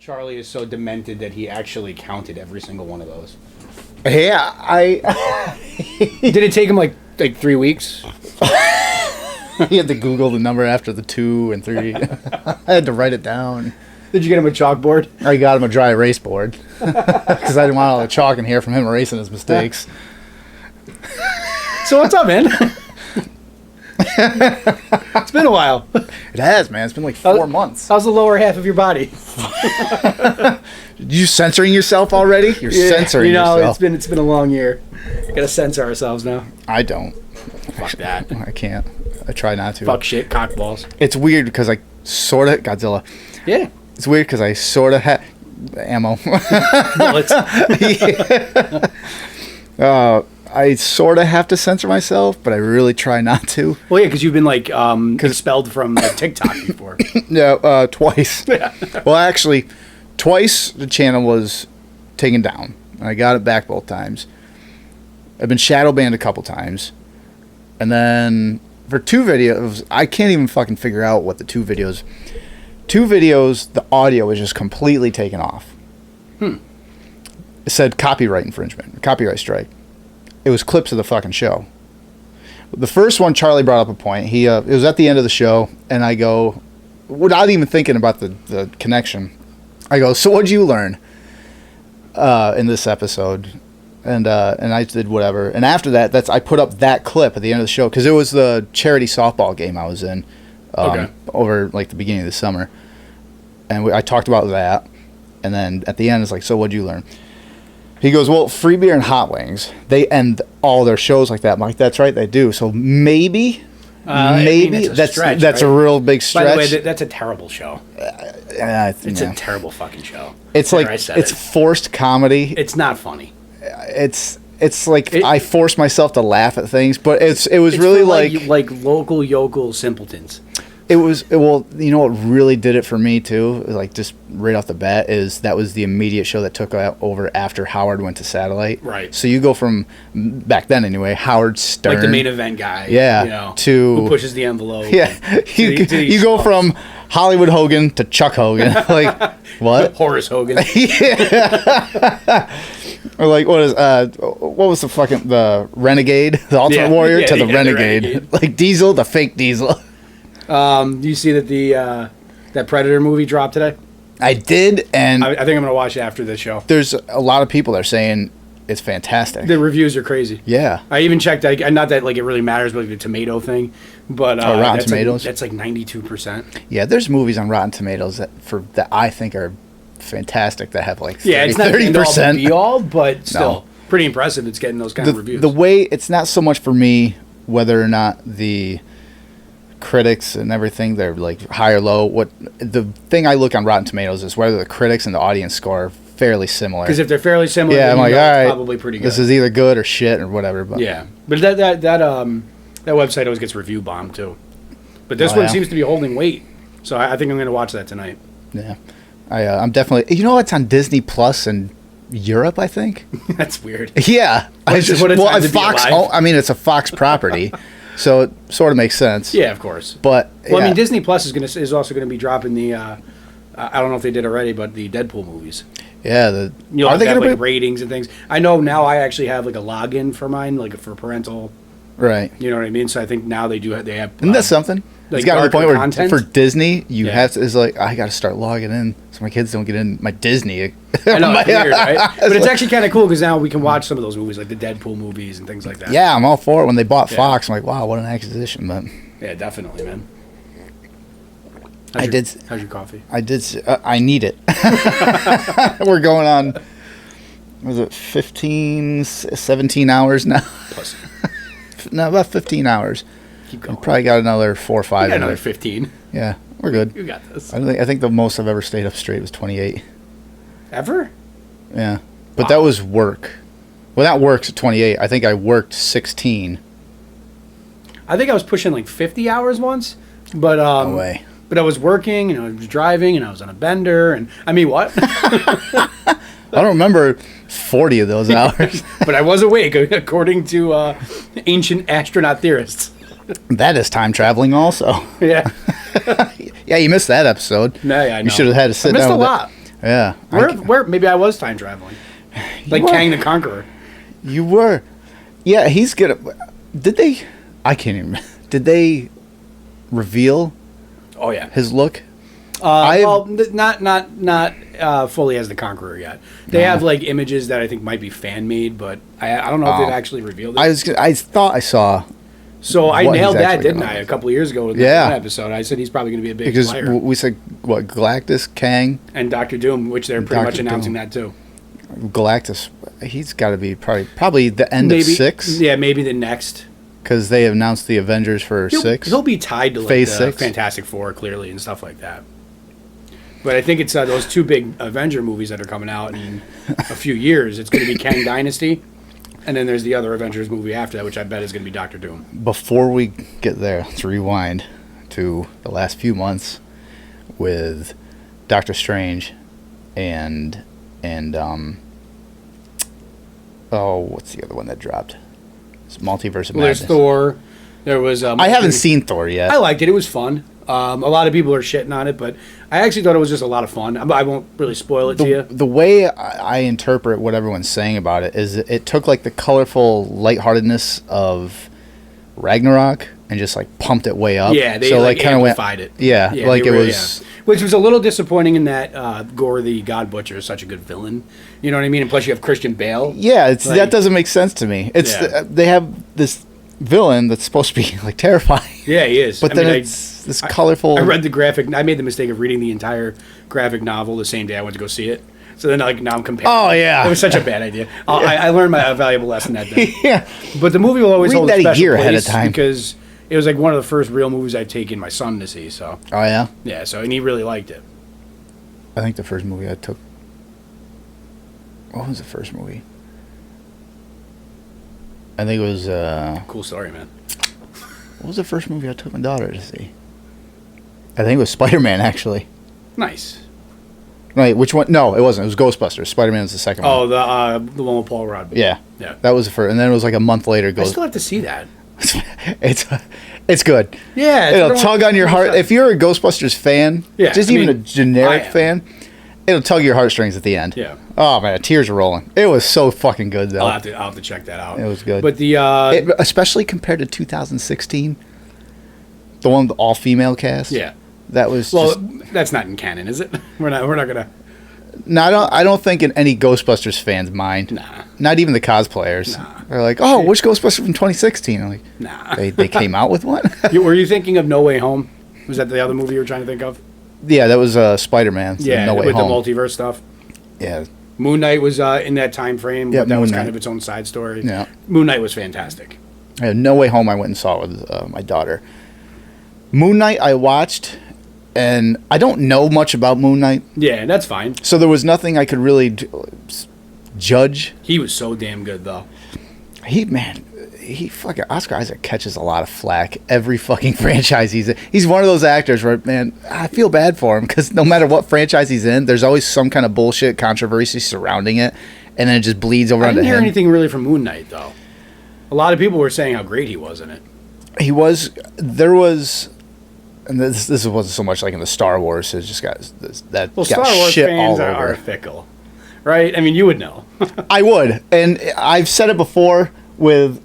Charlie is so demented that he actually counted every single one of those. Yeah, Did it take him like 3 weeks? He had to Google the number after the 2 and 3. I had to write it down. Did you get him a chalkboard? I got him a dry erase board because I didn't want all the chalk in here from him erasing his mistakes. So what's up, man? It's been a while. It has, man. It's been like 4 months. How's the lower half of your body? You censoring yourself already? You're censoring yourself. It's been a long year. Gotta censor ourselves now. I don't. Fuck that. I can't. I try not to. Fuck shit, cockballs. It's weird because I sort of... Godzilla. Yeah. It's weird because I sort of have... Ammo. Bullets. I sort of have to censor myself, but I really try not to. Well, yeah, because you've been like expelled from TikTok before. Yeah, twice. Yeah. Well, actually, twice the channel was taken down. I got it back both times. I've been shadow banned a couple times. And then for 2 videos, I can't even fucking figure out what the 2 videos... 2 videos, the audio is just completely taken off. It said copyright infringement, copyright strike. It was clips of the fucking show. The first one, Charlie brought up a point. It was at the end of the show, and I go, without even thinking about the connection, I go, so what'd you learn in this episode? And I did whatever. And after that, I put up that clip at the end of the show because it was the charity softball game I was in over like the beginning of the summer. And I talked about that. And then at the end, it's like, so what'd you learn? He goes, well, free beer and hot wings, they end all their shows like that. I'm like, that's right, they do. So maybe that's right? A real big stretch. By the way, that's a terrible show. It's a terrible fucking show. It's like it's forced comedy. It's not funny. It's like I forced myself to laugh at things, but it's really like local yokel simpletons. It was, well, you know what really did it for me too, like just right off the bat, is that was the immediate show that took over after Howard went to satellite. Right. So you go from, back then anyway, Howard Stern. Like the main event guy. Yeah. You know, to... who pushes the envelope. Yeah. You go from Hollywood Hogan to Chuck Hogan. Like, what? Horace Hogan. Yeah. Or like, what was the Renegade? The Ultimate Warrior to the Renegade. Like Diesel, the fake Diesel. Do you see that that Predator movie dropped today? I did, and I think I'm gonna watch it after the show. There's a lot of people that are saying it's fantastic. The reviews are crazy. Yeah, I even checked. Not that like it really matters, but the tomato thing. But Rotten Tomatoes. That's like 92%. Yeah, there's movies on Rotten Tomatoes that I think are fantastic that have like 30%. Yeah, it's not 30%. Be all, but still pretty impressive. It's getting those kind of reviews. The way it's not so much for me whether or not the critics and everything, they're like high or low. What the thing I look on Rotten Tomatoes is whether the critics and the audience score are fairly similar. Because if they're fairly similar, yeah, I'm like, all right, probably pretty good. This is either good or shit or whatever. But yeah, but that website always gets review bombed too. But this one seems to be holding weight, so I think I'm going to watch that tonight. Yeah, I'm definitely. You know, it's on Disney Plus in Europe, I think. That's weird. Yeah, Fox. I mean, it's a Fox property. So it sort of makes sense. Yeah, of course. But I mean, Disney Plus is also going to be dropping the. I don't know if they did already, but the Deadpool movies. Yeah, are they going to have ratings and things? I know now. I actually have like a login for mine, like for parental. Right. You know what I mean? So I think now they have. Isn't that something? Like it's got to the point where for Disney, you have to. It's like I got to start logging in so my kids don't get in my Disney. I know, it's weird, right? But it's actually kind of cool because now we can watch some of those movies, like the Deadpool movies and things like that. Yeah, I'm all for it. When they bought Fox, I'm like, wow, what an acquisition, but yeah, definitely, man. How's your coffee? I need it. We're going on. Was it 15, 17 hours now? Pussy. No, about 15 hours. Keep going. Probably got another 4 or 5. Another 15. Yeah, we're good. You got this. I think the most I've ever stayed up straight was 28. Ever? Yeah, but that was work. Well, that works at 28. I think I worked 16. I think I was pushing like 50 hours once, but no way. But I was working and I was driving and I was on a bender and I mean what? I don't remember 40 of those hours. But I was awake according to ancient astronaut theorists. That is time traveling also. Yeah. Yeah, you missed that episode. Yeah, I know. You should have had to sit down. I missed a lot. Yeah. Where maybe I was time traveling, like Kang the Conqueror. You were. Yeah, he's gonna. Did they? I can't even. Did they reveal? Oh yeah, his look. Not fully as the Conqueror yet. They have like images that I think might be fan made, but I don't know if they've actually revealed it. I thought I saw. So I nailed that, didn't I? A couple of years ago with that episode, I said he's probably going to be a big player. Because we said what, Galactus, Kang, and Doctor Doom, which they're pretty much announcing that too. Galactus, he's got to be probably the end of 6. Yeah, maybe the next. Because they announced the Avengers for 6. He'll be tied to like Phase the 6. Fantastic Four clearly and stuff like that. But I think it's those 2 big Avenger movies that are coming out in a few years. It's going to be Kang Dynasty, and then there's the other Avengers movie after that, which I bet is going to be Doctor Doom. Before we get there, let's rewind to the last few months with Doctor Strange and what's the other one that dropped? It's Multiverse of Madness. There's Thor. There was. I haven't seen Thor yet. I liked it. It was fun. A lot of people are shitting on it, but I actually thought it was just a lot of fun. I won't really spoil it to you. The way I interpret what everyone's saying about it is it took like the colorful lightheartedness of Ragnarok and just like pumped it way up. Yeah, they kind of amplified it. Yeah, like it was. Yeah. Which was a little disappointing in that Gore the God Butcher is such a good villain. You know what I mean? And plus you have Christian Bale. Yeah, that doesn't make sense to me. They have this villain that's supposed to be like terrifying. Yeah, he is. But it's this colorful. I read the graphic. I made the mistake of reading the entire graphic novel the same day I went to go see it. So then, now I'm comparing. Oh yeah, it was such a bad idea. I learned my valuable lesson that day. Yeah, but the movie will always hold a special a year place ahead of time because it was like one of the first real movies I'd taken my son to see. So. Oh yeah. Yeah. So and he really liked it. I think the first movie I took. What was the first movie? I think it was. Cool story, man. What was the first movie I took my daughter to see? I think it was Spider-Man, actually. Nice. Right, which one? No, it wasn't. It was Ghostbusters. Spider-Man was the second one. Oh, the one with Paul Rudd. Yeah. Yeah. That was the first. And then it was like a month later. I still have to see that. It's good. Yeah. It'll tug on your heart. If you're a Ghostbusters fan, just even a generic fan, it'll tug your heartstrings at the end. Yeah. Oh, man, tears are rolling. It was so fucking good, though. I'll have to check that out. It was good. But especially compared to 2016, the one with the all-female cast. Yeah. That was that's not in canon, is it? We're not gonna. No, I don't think in any Ghostbusters fans' mind. Nah. Not even the cosplayers. Nah. They're like, oh, which Ghostbuster from 2016? I'm like, nah. They came out with one? Were you thinking of No Way Home? Was that the other movie you were trying to think of? Yeah, that was Spider-Man. Yeah, No Way with Home. the multiverse stuff. Yeah. Moon Knight was in that time frame, but that was kind of its own side story. Yeah. Moon Knight was fantastic. Yeah, No Way Home I went and saw with my daughter. Moon Knight I watched, and I don't know much about Moon Knight. Yeah, that's fine. So there was nothing I could really judge. He was so damn good, though. He fucking Oscar Isaac catches a lot of flack every fucking franchise he's in. He's one of those actors where, man, I feel bad for him because no matter what franchise he's in, there's always some kind of bullshit controversy surrounding it, and then it just bleeds over onto him. I didn't hear anything really from Moon Knight, though. A lot of people were saying how great he was in it. There was, and this wasn't so much like in the Star Wars. It just got that. Well, got Star Wars shit fans all are over. fickle, right? I mean, you would know. I would, and I've said it before with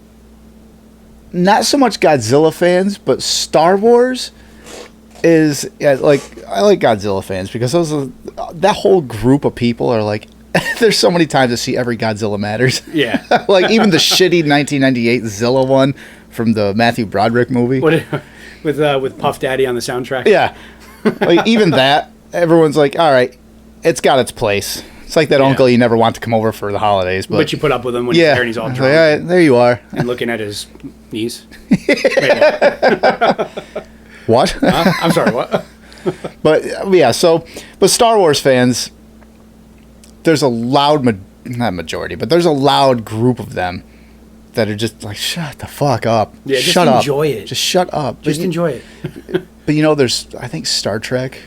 not so much Godzilla fans, but Star Wars is I like Godzilla fans because that whole group of people are like. There's so many times I see every Godzilla matters. Yeah. Like even the shitty 1998 Zilla one from the Matthew Broderick movie. With Puff Daddy on the soundtrack. Yeah. Like even that, everyone's like, all right, it's got its place. It's like that uncle you never want to come over for the holidays. But you put up with him when he's there and he's all drunk. Like, all right, there you are. And looking at his knees. What? I'm sorry, what? But yeah, but Star Wars fans, there's a loud, not majority, but there's a loud group of them that are just like, shut the fuck up. Yeah, shut up. Enjoy it. Just shut up. Just enjoy it. But there's, I think Star Trek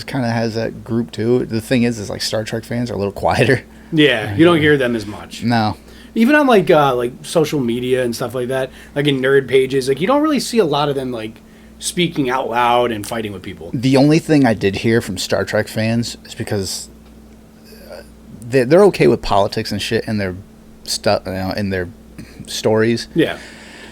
kind of has that group too. The thing is like Star Trek fans are a little quieter. Yeah, you don't hear them as much. No. Even on like social media and stuff like that, like in nerd pages, like you don't really see a lot of them like speaking out loud and fighting with people. The only thing I did hear from Star Trek fans is because they're okay with politics and shit in their stuff, in their stories. Yeah.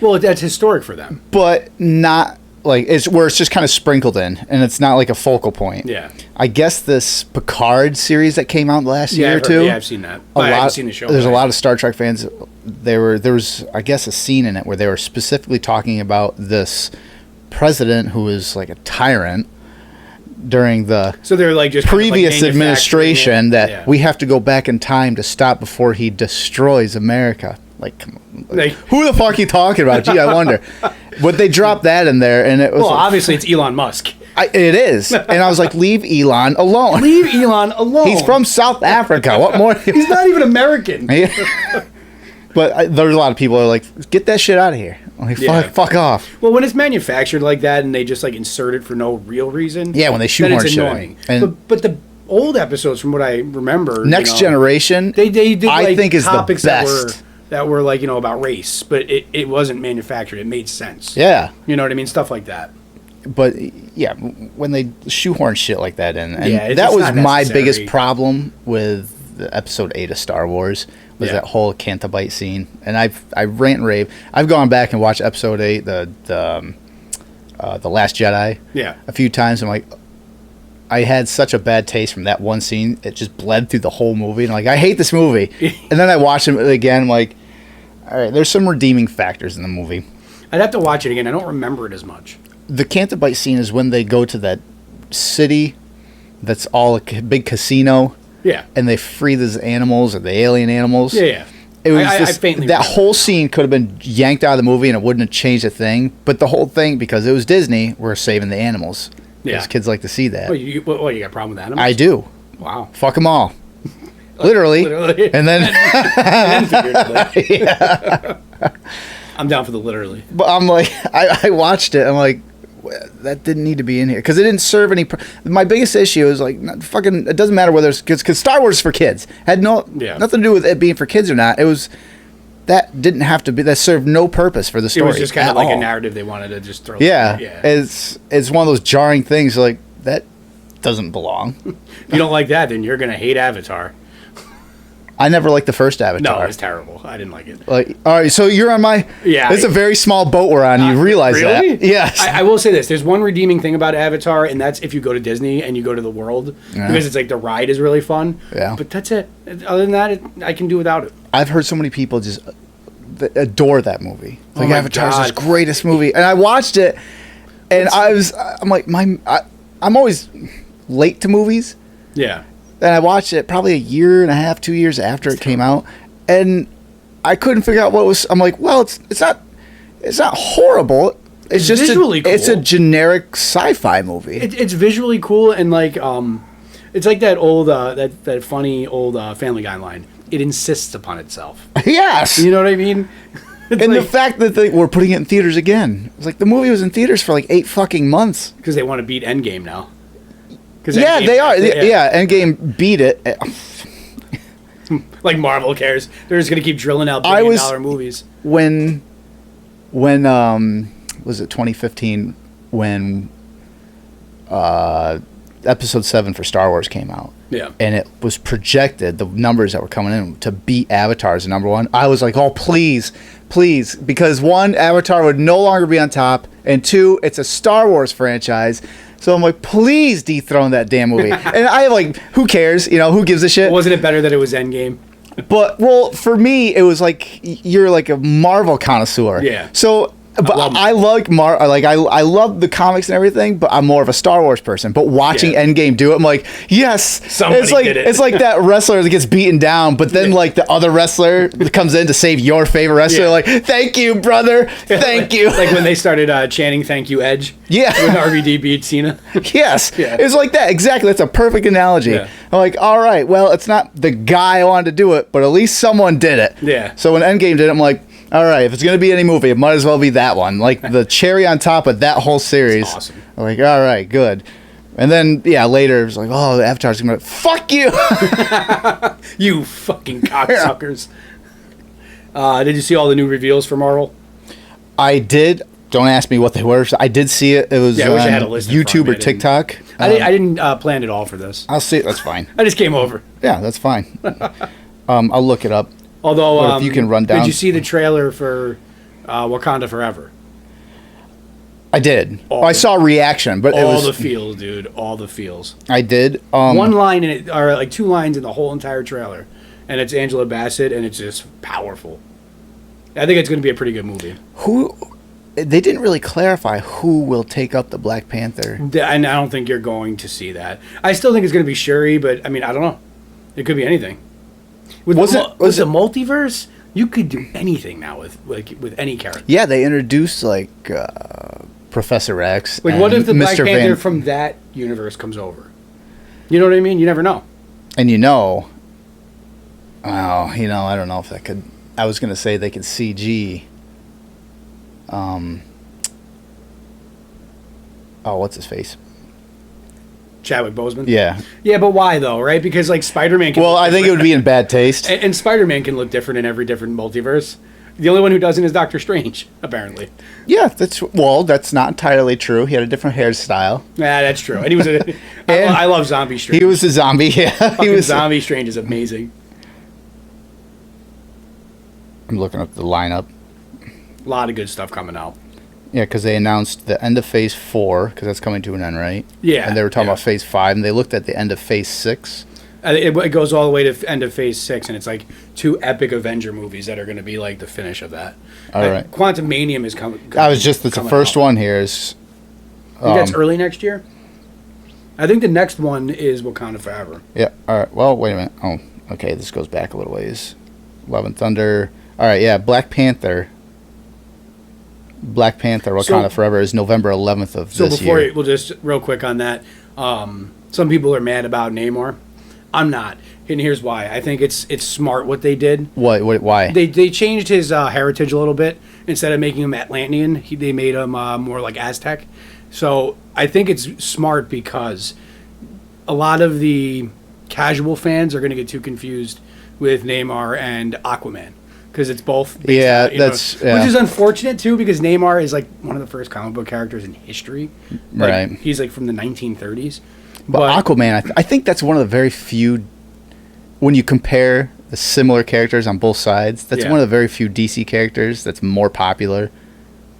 Well, that's historic for them. But not like it's just kind of sprinkled in, and it's not like a focal point. Yeah. I guess this Picard series that came out last year or two. Yeah, I've seen that. I haven't seen the show. There's a lot of Star Trek fans. There was, I guess, a scene in it where they were specifically talking about this president who was like a tyrant during the so they're like just previous kind of like administration that we have to go back in time to stop before he destroys America. Like, who the fuck are you talking about? Gee, I wonder. But they dropped that in there, and it was obviously it's Elon Musk. It is, and I was like, leave Elon alone. Leave Elon alone. He's from South Africa. What more? He's not even American. But there's a lot of people who are like, get that shit out of here. Like, fuck off. Well, when it's manufactured like that and they just like insert it for no real reason. Yeah, when they shoehorn shit. It's annoying. But the old episodes, from what I remember, Next Generation, they did like I think is topics the best. That were like, about race, but it wasn't manufactured. It made sense. Yeah. You know what I mean? Stuff like that. But yeah, when they shoehorn shit like that in, and that was my biggest problem with the episode 8 of Star Wars. Was that whole Cantabite scene, and I rant and rave. I've gone back and watched episode 8, the Last Jedi, a few times. I'm like, I had such a bad taste from that one scene. It just bled through the whole movie, and I'm like, I hate this movie. And then I watched it again. I'm like, all right, there's some redeeming factors in the movie. I'd have to watch it again. I don't remember it as much. The Cantabite scene is when they go to that city that's all a big casino. Yeah. And they free these animals, or the alien animals. Yeah. It was just, that whole scene could have been yanked out of the movie and it wouldn't have changed a thing. But the whole thing, because it was Disney, we're saving the animals. Yeah. Because kids like to see that. You got a problem with animals? I do. Wow. Fuck them all. Literally. And then... and figuratively. Yeah. I'm down for the literally. But I'm like, I watched it. I'm like, that didn't need to be in here because it didn't serve any. My biggest issue is like, fucking. It doesn't matter whether it's kids, because Star Wars is for kids. Had nothing to do with it being for kids or not. It was that didn't have to be. That served no purpose for the story. It was just kind of like a narrative they wanted to just throw. Yeah. It's one of those jarring things. Like that doesn't belong. If you don't like that, then you're gonna hate Avatar. I never liked the first Avatar. No, it was terrible. I didn't like it. Like, all right, so you're on my... Yeah. It's a very small boat we're on. You realize really? that? Yes. I will say this. There's one redeeming thing about Avatar, and that's if you go to Disney and you go to the world. Yeah. Because it's like the ride is really fun. Yeah. But that's it. Other than that, I can do without it. I've heard so many people just adore that movie. It's like, Avatar's the greatest movie. And I watched it, and I'm like, I'm always late to movies. Yeah. And I watched it probably a year and a half, 2 years after it came out, and I couldn't figure out what was. I'm like, well, it's not horrible. It's just visually cool. It's a generic sci-fi movie. It's visually cool, and like it's like that old that funny old Family Guy line. It insists upon itself. Yes, you know what I mean. And like, the fact that we're putting it in theaters again. It's like the movie was in theaters for like 8 fucking months because they want to beat Endgame now. Yeah, they are. Yeah, Endgame beat it. Like Marvel cares. They're just going to keep drilling out billion-dollar movies. When was it 2015 when Episode 7 for Star Wars came out? Yeah. And it was projected, the numbers that were coming in, to beat Avatar as number one. I was like, oh, please. Because one, Avatar would no longer be on top, and two, it's a Star Wars franchise. So I'm like, please dethrone that damn movie. And I like, who cares? Who gives a shit? Wasn't it better that it was Endgame? But, well, for me, it was like, you're like a Marvel connoisseur. Yeah. So, but I like I love the comics and everything, but I'm more of a Star Wars person. But watching Endgame do it, I'm like, yes. Somebody did it. It's like that wrestler that gets beaten down, but then like the other wrestler comes in to save your favorite wrestler. Like, thank you, brother. Thank you. Like when they started chanting "Thank you, Edge." Yeah. When RVD beat Cena. Yes. Yeah. It's like that. Exactly. That's a perfect analogy. Yeah. I'm like, all right, well, it's not the guy I wanted to do it, but at least someone did it. Yeah. So when Endgame did it, I'm like, all right, if it's going to be any movie, it might as well be that one. Like, the cherry on top of that whole series. That's awesome. I'm like, all right, good. And then, later, it was like, oh, the Avatar's going to be fuck you! You fucking cocksuckers. Did you see all the new reveals for Marvel? I did. Don't ask me what they were. I did see it. It was I wish I had a list in front YouTube of me. or TikTok. I didn't plan it all for this. I'll see it. That's fine. I just came over. Yeah, that's fine. I'll look it up. Although, But if you can run down. did you see the trailer for Wakanda Forever? I did. I saw a reaction, but it All was the feels, dude. All the feels. I did. One line in it, or like 2 lines in the whole entire trailer, and it's Angela Bassett, and it's just powerful. I think it's going to be a pretty good movie. Who? They didn't really clarify who will take up the Black Panther. And I don't think you're going to see that. I still think it's going to be Shuri, but I mean, I don't know. It could be anything. With the multiverse, you could do anything now with any character. Yeah, they introduced like Professor X. Like, what if the Black Panther from that universe comes over? You know what I mean? You never know. And I don't know if that could. I was gonna say they could CG. What's his face? Chadwick Boseman? Yeah. Yeah, but why though, right? Because like Spider-Man can Well, I think it would be in bad taste. and Spider-Man can look different in every different multiverse. The only one who doesn't is Doctor Strange, apparently. Yeah, that's not entirely true. He had a different hairstyle. Yeah, that's true. And he was I love Zombie Strange. He was a zombie, yeah. He was Zombie Strange is amazing. I'm looking up the lineup. A lot of good stuff coming out. Yeah, because they announced the end of Phase 4, because that's coming to an end, right? Yeah. And they were talking about Phase 5, and they looked at the end of Phase 6. It goes all the way to end of Phase 6, and it's like 2 epic Avenger movies that are going to be like the finish of that. All right. Quantumanium is coming. It's the first one here. Is I think that's early next year. I think the next one is Wakanda Forever. Yeah. All right. Well, wait a minute. Oh, okay. This goes back a little ways. Love and Thunder. All right. Yeah. Black Panther. Wakanda Forever is November 11th of this year. We'll just real quick on that. Some people are mad about Namor. I'm not, and here's why. I think it's smart what they did. What? Why? They changed his heritage a little bit. Instead of making him Atlantean, they made him more like Aztec. So I think it's smart because a lot of the casual fans are going to get too confused with Namor and Aquaman. Because it's both. Which is unfortunate too, because Namor is like one of the first comic book characters in history. Like, right. He's like from the 1930s. But Aquaman, I think that's one of the very few. When you compare the similar characters on both sides, that's one of the very few DC characters that's more popular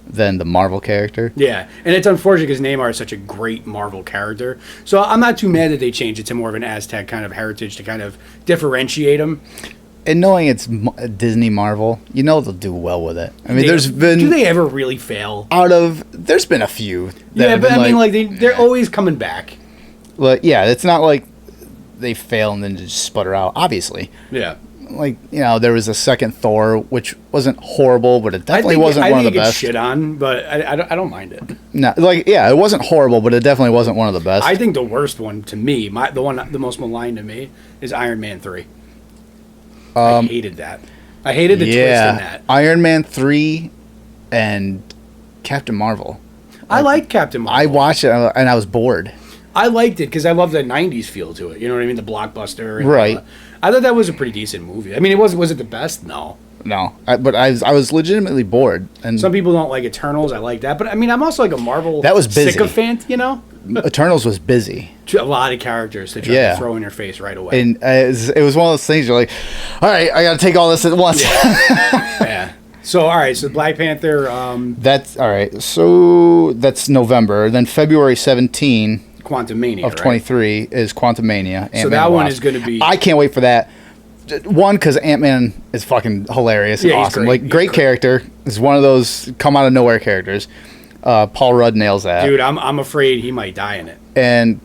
than the Marvel character. Yeah, and it's unfortunate because Namor is such a great Marvel character. So I'm not too mad that they changed it to more of an Aztec kind of heritage to kind of different him. And knowing it's Disney Marvel, they'll do well with it. I mean, do they ever really fail? There's been a few. They're always coming back. Well, yeah, it's not like they fail and then just sputter out, obviously. Yeah. There was a second Thor, which wasn't horrible, but it definitely wasn't one of the best. I think it shit on, but I don't mind it. No, it wasn't horrible, but it definitely wasn't one of the best. I think the worst one to me, the most maligned to me, is Iron Man 3. I hated that. I hated the twist in that. Iron Man 3 and Captain Marvel. I like Captain Marvel. I watched it and I was bored. I liked it because I love the 90s feel to it. You know what I mean? The blockbuster. And right. I thought that was a pretty decent movie. I mean, was it the best? No. No. But I was legitimately bored. And some people don't like Eternals. I like that. But I mean, I'm also like a Marvel sycophant, Eternals was busy. A lot of characters to try to throw in your face right away. And it was one of those things you're like, all right, I got to take all this at once. Yeah. So, all right. So, Black Panther. That's all right. So, that's November. Then February 17 Quantumania of 23 is Quantumania. So that one is going to be. I can't wait for that. One, because Ant-Man is fucking hilarious and awesome. Great character. Is one of those come out of nowhere characters. Paul Rudd nails that. Dude, I'm afraid he might die in it. And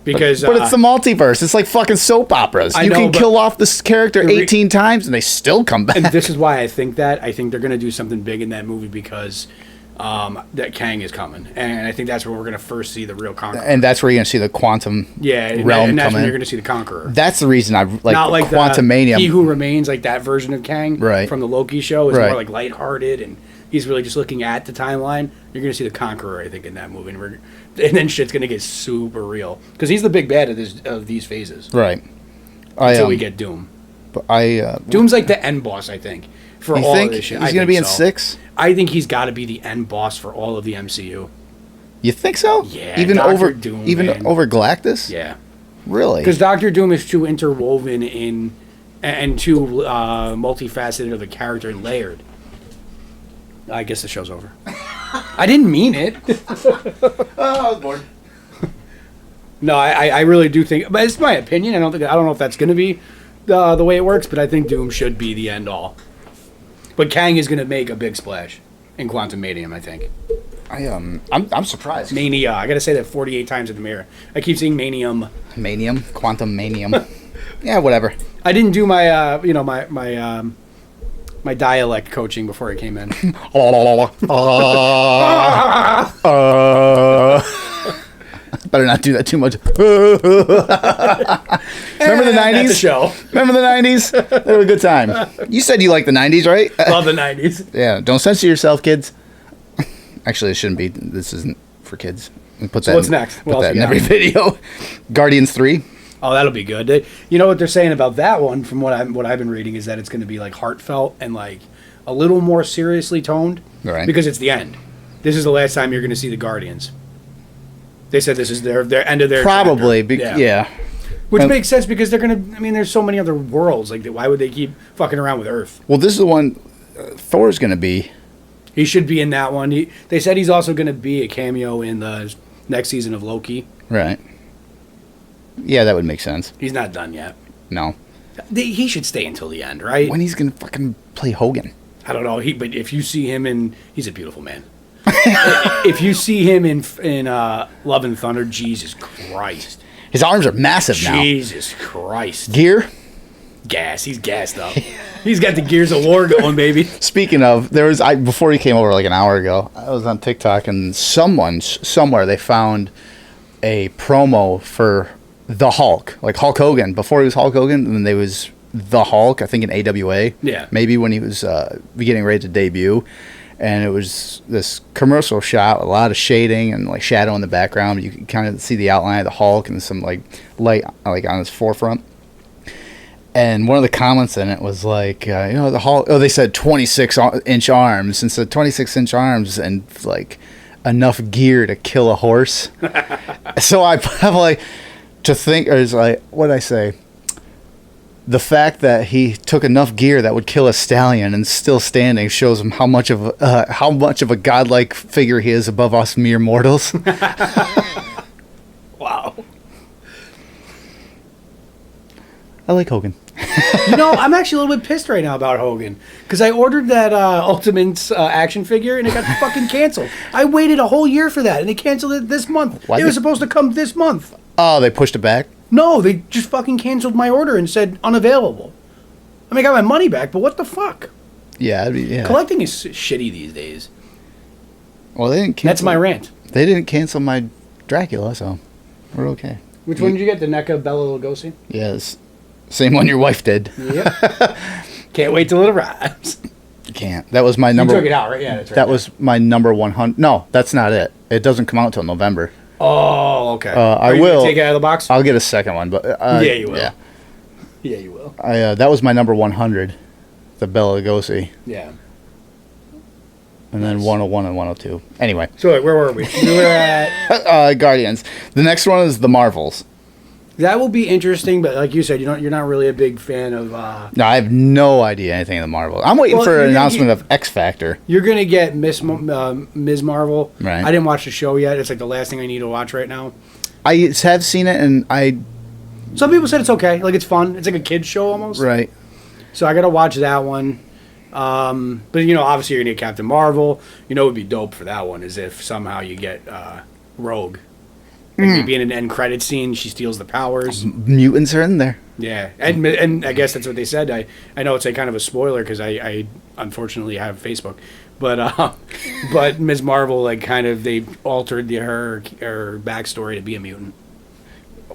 because but it's the multiverse. It's like fucking soap operas. You can kill off this character 18 times and they still come back. And this is why I think that. I think they're going to do something big in that movie because that Kang is coming, and I think that's where we're going to first see the real Conqueror. And that's where you're going to see the quantum realm and that's come when in. you're going to see the Conqueror. That's the reason I like not like Quantumania. He Who Remains, like that version of Kang from the Loki show, is more like lighthearted, and he's really just looking at the timeline. You're going to see the Conqueror, I think, in that movie, and then shit's going to get super real because he's the big bad of these phases, right? Until we get Doom. But Doom's like the end boss, I think. for You all think of this shit. he's I going to think be in so. 6? I think he's got to be the end boss for all of the MCU. You think so? Yeah, Even Dr. over Doom, even man. over Galactus? Yeah. Really? Because Doctor Doom is too interwoven in and too multifaceted of a character and layered. I guess the show's over. I didn't mean it. Oh, I was bored. No, I really do think, but it's my opinion. I don't know if that's going to be the way it works, but I think Doom should be the end all. But Kang is going to make a big splash in Quantum Manium, I think. I'm surprised. Mania. I got to say that 48 times in the mirror. I keep saying Manium. Manium, Quantum Manium. Yeah, whatever. I didn't do my my dialect coaching before I came in. Better not do that too much. Remember the 90s? That's the show. Remember the 90s? They were a good time. You said you liked the 90s, right? Love the 90s. Yeah, don't censor yourself, kids. Actually, it shouldn't be. This isn't for kids. Put that what's next? What Put else that you in got? every video. Guardians 3. Oh, that'll be good. You know what they're saying about that one, from what I've been reading, is that it's going to be like heartfelt and like a little more seriously toned, Right. because it's the end. This is the last time you're going to see the Guardians. They said this is their end of their Probably. chapter. Yeah. Which And- makes sense because they're going to. I mean, there's so many other worlds. Like, why would they keep fucking around with Earth? Well, this is the one Thor's going to be. He should be in that one. They said he's also going to be a cameo in the next season of Loki. Right. Yeah, that would make sense. He's not done yet. No. He should stay until the end, right? When he's going to fucking play Hogan? I don't know. But if you see him in, he's a beautiful man. If you see him in Love and Thunder, Jesus Christ, His arms are massive now. Jesus Christ, Gear? gas. He's gassed up. He's got the Gears of War going, baby. Speaking of, before he came over like an hour ago, I was on TikTok and somewhere they found a promo for the Hulk, like Hulk Hogan. Before he was Hulk Hogan, and then there was the Hulk, I think in AWA. Yeah. Maybe when he was getting ready to debut. And it was this commercial shot, a lot of shading and like shadow in the background. You can kind of see the outline of the Hulk and some like light like on his forefront. And one of the comments in it was like, the Hulk. Oh, they said 26-inch arms, and said 26-inch arms and like enough gear to kill a horse. So I'm like to think, or is like, what did I say? The fact that he took enough gear that would kill a stallion and still standing shows him how much of a godlike figure he is above us mere mortals. Wow. I like Hogan. I'm actually a little bit pissed right now about Hogan because I ordered that Ultimates action figure and it got fucking canceled. I waited a whole year for that and they canceled it this month. Why It was supposed to come this month. Oh, they pushed it back? No, they just fucking canceled my order and said unavailable. I mean, I got my money back, but what the fuck? Yeah. Collecting is shitty these days. Well, they didn't cancel. That's my rant. They didn't cancel my Dracula, so we're okay. Which one did you get? The NECA Bela Lugosi? Yes. Same one your wife did. Yep. Can't wait till it arrives. Can't. That was my You number. took it out, right? Yeah, that's right. That was my number 100. No, that's not it. It doesn't come out until November. Oh, okay. I Are you gonna will take it out of the box? I'll get a second one, but Yeah, you will. Yeah. Yeah, you will. That was my number 100, the Bela Lugosi, Yeah. and then 101 and 102. Anyway, So wait, where were we? We were at. Guardians. The next one is the Marvels. That will be interesting, but like you said, you're not really a big fan of. No, I have no idea anything of the Marvels. I'm waiting Well, for an you- announcement of X Factor. You're gonna get Ms. Marvel. Right. I didn't watch the show yet. It's like the last thing I need to watch right now. I have seen it, and Some people said it's okay. Like it's fun. It's like a kids show almost. right. So I gotta watch that one. But obviously you're gonna get Captain Marvel. It would be dope for that one is if somehow you get Rogue. Like maybe in an end credit scene, she steals the powers. Mutants are in there. Yeah, and I guess that's what they said. I know it's a kind of a spoiler because I unfortunately have Facebook, but Ms. Marvel like kind of they altered her backstory to be a mutant.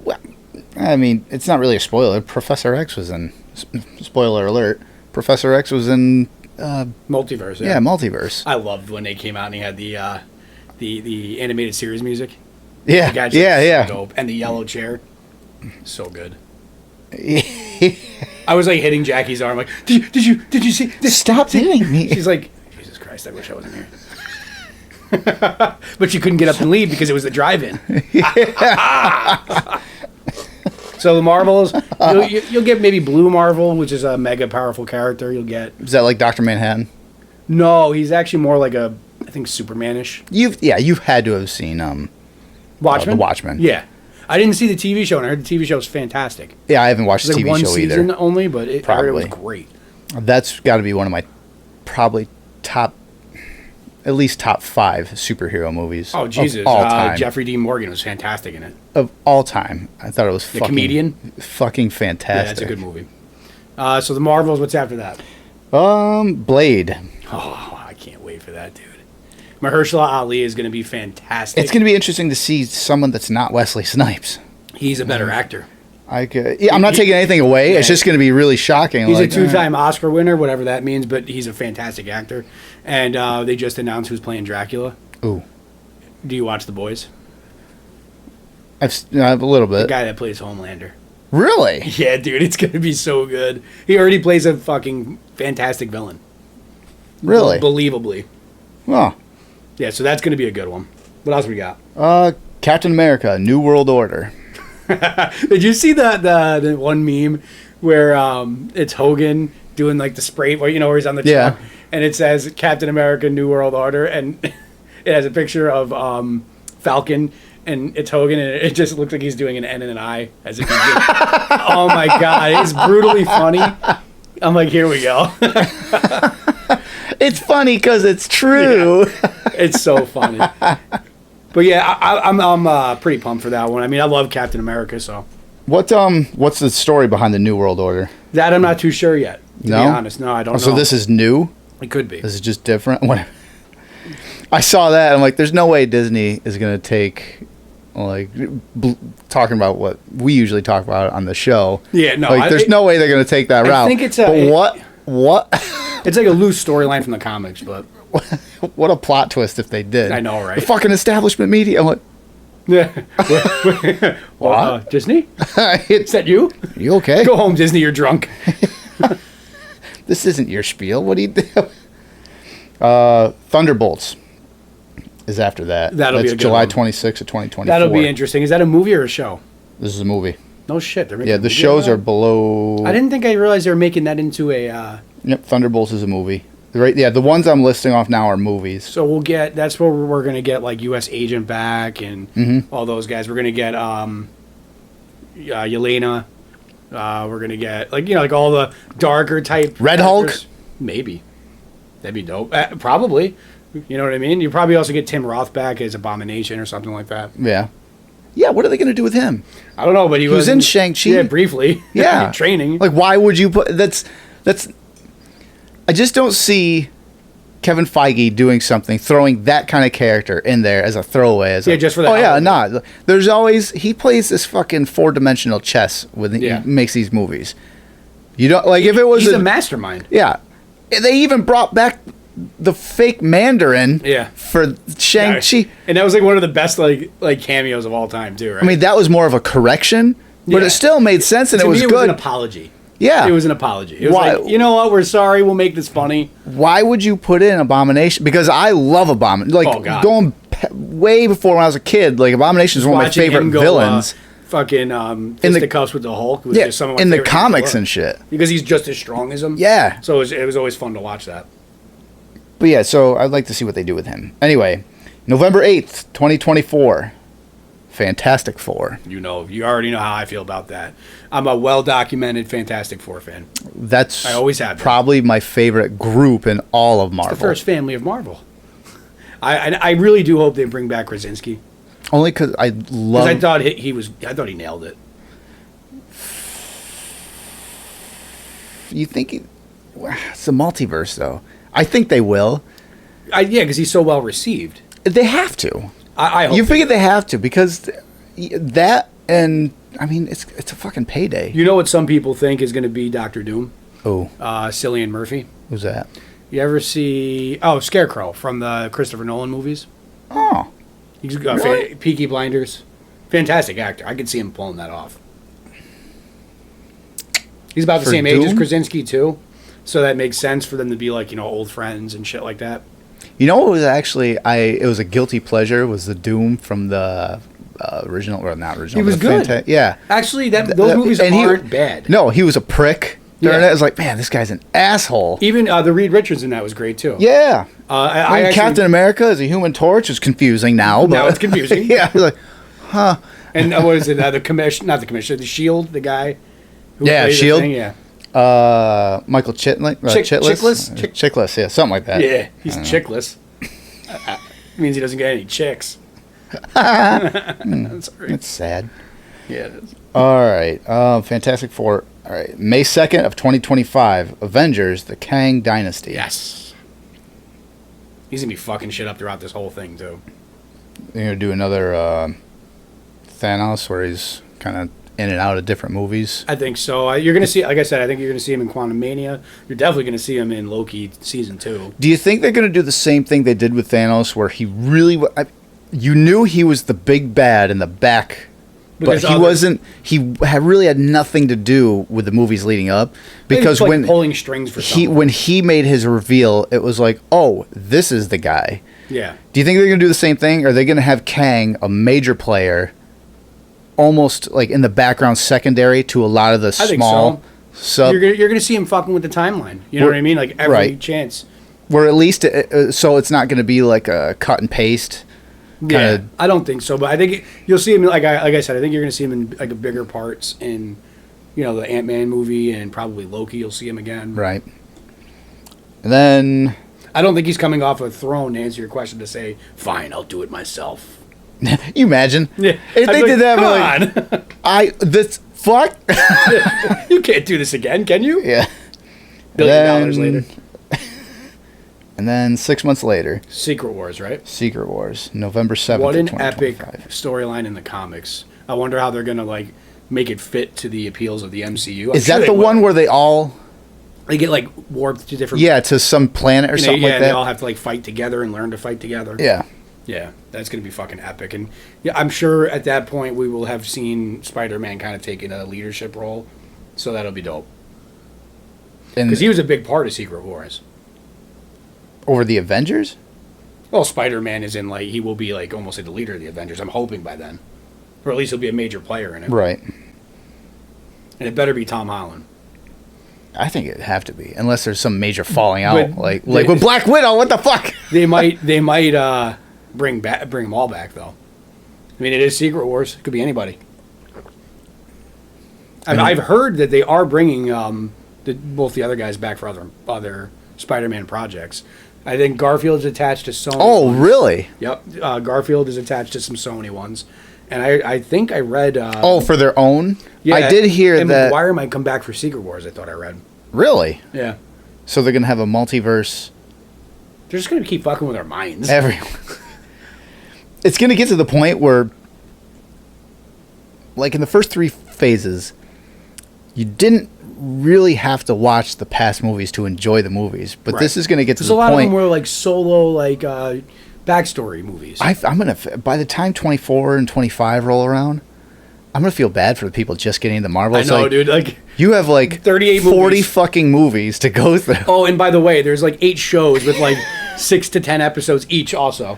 Well, I mean, it's not really a spoiler. Professor X was in. Spoiler alert. Professor X was in. Multiverse. Yeah, Multiverse. I loved when they came out and he had the animated series music. Yeah, The gadgets yeah, were yeah. so dope. And the yellow chair, so good. I was like hitting Jackie's arm, like, did you see this? Stop hitting me. She's like, Jesus Christ, I wish I wasn't here. But you couldn't get up and leave because it was the drive-in. So the Marvels, you'll get maybe Blue Marvel, which is a mega powerful character. You'll get. Is that like Dr. Manhattan? No, he's actually more like I think Superman-ish. You've had to have seen Watchmen. The Watchmen. Yeah, I didn't see the TV show, and I heard the TV show is fantastic. Yeah, I haven't watched the It's like TV one show either. season only, but I heard it was Probably. great. That's got to be one of my probably at least top 5 superhero movies. Oh Jesus! Of all time. Jeffrey Dean Morgan was fantastic in it. Of all time, I thought it was The comedian? fucking fantastic. Yeah, that's a good movie. So the Marvels. What's after that? Blade. Oh, I can't wait for that, dude. Mahershala Ali is going to be fantastic. It's going to be interesting to see someone that's not Wesley Snipes. He's a better actor. I'm not taking anything away. It's just going to be really shocking. He's a 2-time Oscar winner, whatever that means, but he's a fantastic actor. And they just announced who's playing Dracula. Ooh. Do you watch The Boys? I've a little The bit. guy that plays Homelander. Really? Yeah, dude, it's going to be so good. He already plays a fucking fantastic villain. Really? Believably. Oh. Yeah, so that's going to be a good one. What else we got? Captain America, New World Order. Did you see the one meme where it's Hogan doing like the spray, where he's on the truck, and it says Captain America, New World Order, and it has a picture of Falcon, and it's Hogan, and it just looks like he's doing an N and an I as if he's doing, oh my god, it's brutally funny. I'm like, here we go. It's funny because it's true. Yeah, it's so funny. But yeah, I'm pretty pumped for that one. I mean, I love Captain America, so. What's the story behind the New World Order? That I'm not too sure yet. To No? be honest, no, I don't know. So this is new? It could be. This is just different? What? I saw that. I'm like, there's no way Disney is going to take, like, talking about what we usually talk about on the show. Yeah, no. Like, there's no way they're going to take that route. I think it's But what? It's like a loose storyline from the comics, but. What a plot twist if they did. I know, right? The fucking establishment media. I'm like, Yeah. Disney? Is that you? You okay? Go home, Disney. You're drunk. This isn't your spiel. What do you do? Thunderbolts is after that. That'll be a good July one. 26th of 2024. That'll be interesting. Is that a movie or a show? This is a movie. No shit. They're making Yeah, a the movie shows out are of that? below. I didn't think I realized they were making that into a. Yep, Thunderbolts is a movie. Right? Yeah, the ones I'm listing off now are movies. So we'll get. That's where we're gonna get like U.S. Agent back and all those guys. We're gonna get Yelena. We're gonna get like all the darker type. Red Hulk? characters. Maybe. That'd be dope. Probably. You know what I mean? You probably also get Tim Roth back as Abomination or something like that. Yeah. Yeah, what are they going to do with him? I don't know, but he was in Shang-Chi. Yeah, briefly. Yeah. Training. Like, why would you put... That's... I just don't see Kevin Feige doing something, throwing that kind of character in there as a throwaway. Just for that. Oh, yeah, nah. There's always... He plays this fucking 4-dimensional chess when he makes these movies. You don't... Like, if it was... He's a mastermind. Yeah. They even brought back the fake Mandarin for Shang-Chi. And that was like one of the best like cameos of all time too, right? I mean, that was more of a correction, but it still made sense and to it was me, good. It was an apology. Yeah. It was an apology. It was Why? like, you know what, we're sorry, we'll make this funny. Why would you put in Abomination? Because I love Abomination. Like, going way before when I was a kid, like, Abomination is one of my favorite villains. Fucking fisticuffs with the Hulk. Was just some of my in the favorite comics before. and shit. Because he's just as strong as him. Yeah. So it was always fun to watch that. But yeah, so I'd like to see what they do with him. Anyway, November 8th, 2024. Fantastic Four. You already know how I feel about that. I'm a well-documented Fantastic Four fan. I always have been. Probably my favorite group in all of Marvel. It's the first family of Marvel. I really do hope they bring back Krasinski. Only because I love... I thought I thought he nailed it. You think... It's a multiverse, though. I think they will. Yeah, because he's so well received. They have to. I hope you figure they have to, because that and... I mean, it's a fucking payday. You know what some people think is going to be Doctor Doom? Oh. Cillian Murphy. Who's that? You ever see... Oh, Scarecrow from the Christopher Nolan movies. Oh. He's got Really? Peaky Blinders. Fantastic actor. I could see him pulling that off. He's about the For same age as Doom? Krasinski too, so that makes sense for them to be like old friends and shit like that. You know what was actually it was a guilty pleasure was the Doom from the original or not original. He was but the good. Yeah. Actually, those movies and aren't bad. No, he was a prick. During Yeah. it, I was like, man, this guy's an asshole. Even the Reed Richards in that was great too. Yeah. I actually, Captain America as a Human Torch is confusing now. But Now it's confusing. yeah. I was like, huh. And what is it? The commission, not the commissioner, the Shield, the guy. Who Yeah, played the Shield. thing, yeah. Michael Chitless? Chickless? Chickless, yeah, something like that. Yeah, he's chickless. Means he doesn't get any chicks. Sorry. It's sad. Yeah, it is. All right. Fantastic Four. All right. May 2nd of 2025. Avengers, the Kang Dynasty. Yes. He's going to be fucking shit up throughout this whole thing, too. They're going to do another Thanos where he's kind of in and out of different movies. I think so. You're going to see, like I said, I think you're going to see him in Quantum Mania. You're definitely going to see him in Loki Season 2. Do you think they're going to do the same thing they did with Thanos where he really... you knew he was the big bad in the back... But he wasn't. He really had nothing to do with the movies leading up, because when pulling strings for when he made his reveal, it was like, oh, this is the guy. Yeah. Do you think they're gonna do the same thing? Or are they gonna have Kang, a major player, almost like in the background, secondary to a lot of the small? So you're gonna see him fucking with the timeline. You know what I mean? Like every chance. Where at least so it's not gonna be like a cut and paste. Yeah, I don't think so, but I think you'll see him like I said. I think you're going to see him in like bigger parts in, the Ant-Man movie and probably Loki. You'll see him again, right? And then I don't think he's coming off a throne to answer your question to say, "Fine, I'll do it myself." you imagine? Yeah, if they did that, fuck. You can't do this again, can you? Yeah. $1 billion later. And then 6 months later, Secret Wars, right? Secret Wars, November 7th. What an epic storyline in the comics. I wonder how they're going to make it fit to the appeals of the MCU. Is that the one where they get warped to different to some planet or something like that? They all have to fight together and learn to fight together. Yeah. Yeah, that's going to be fucking epic. And yeah, I'm sure at that point we will have seen Spider-Man kind of taking a leadership role. So that'll be dope. Because he was a big part of Secret Wars. Over the Avengers? Well, Spider-Man is in he will be almost the leader of the Avengers. I'm hoping by then, or at least he'll be a major player in it. Right. And it better be Tom Holland. I think it'd have to be, unless there's some major falling out, But like with Black Widow. What the fuck? They might bring them all back though. I mean, it is Secret Wars. It could be anybody. I've heard that they are bringing both the other guys back for other Spider-Man projects. I think Garfield's attached to Sony. Oh, really? Yep. Garfield is attached to some Sony ones. And I think I read... for their own? Yeah. I did hear and that... McGuire might come back for Secret Wars, I thought I read. Really? Yeah. So they're going to have a multiverse... They're just going to keep fucking with our minds. It's going to get to the point where... in the first 3 phases, you didn't really have to watch the past movies to enjoy the movies, but this is going to get to the point. There's a lot of them were solo backstory movies. I'm gonna by the time 24 and 25 roll around, I'm gonna feel bad for the people just getting the Marvel. I know, dude. You have 38 40 movies. fucking movies to go through. Oh, and by the way, there's 8 shows with 6 to 10 episodes each. Also,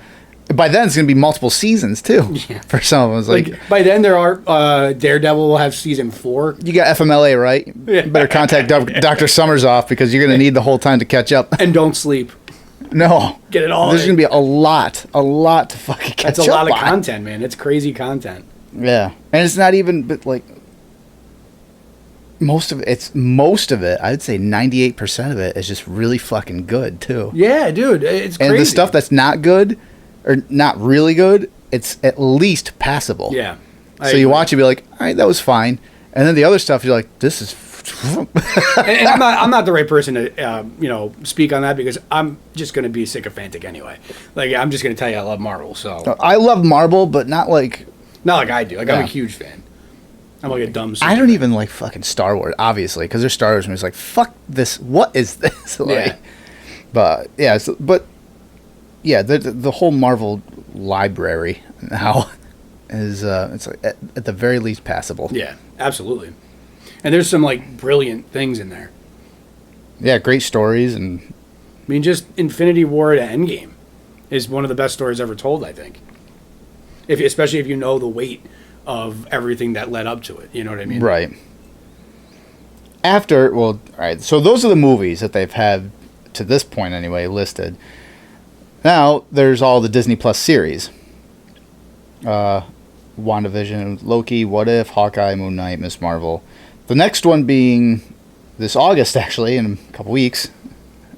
by then it's gonna be multiple seasons too. Yeah. For some of them, by then there are Daredevil will have season 4. You got FMLA, right? Yeah. You better contact Dr. Summers off because you're gonna need the whole time to catch up. And don't sleep. No, get it all. There's gonna be a lot to fucking catch up. That's a lot of content, man. It's crazy content. Yeah, and it's not even most of it. I'd say 98% of it is just really fucking good too. Yeah, dude, it's crazy. And the stuff that's not good or not really good, it's at least passable. Yeah. So you watch it, be like, all right, that was fine, and then the other stuff, you're like, this is. and I'm not the right person to speak on that because I'm just going to be sycophantic anyway. I'm just going to tell you I love Marvel. So I love Marvel, but not like I do. I'm a huge fan. I'm a dumb. I don't even like fucking Star Wars, obviously, because there's Star Wars movies fuck this. What is this? But yeah, the whole Marvel library now is it's at the very least passable. Yeah, absolutely. And there's some like brilliant things in there. Yeah, great stories. And I mean, just Infinity War to Endgame is one of the best stories ever told, I think. Especially if you know the weight of everything that led up to it. You know what I mean? Right. All right, so those are the movies that they've had, to this point anyway, listed. Now, there's all the Disney Plus series. WandaVision, Loki, What If, Hawkeye, Moon Knight, Miss Marvel. The next one being this August, actually, in a couple weeks.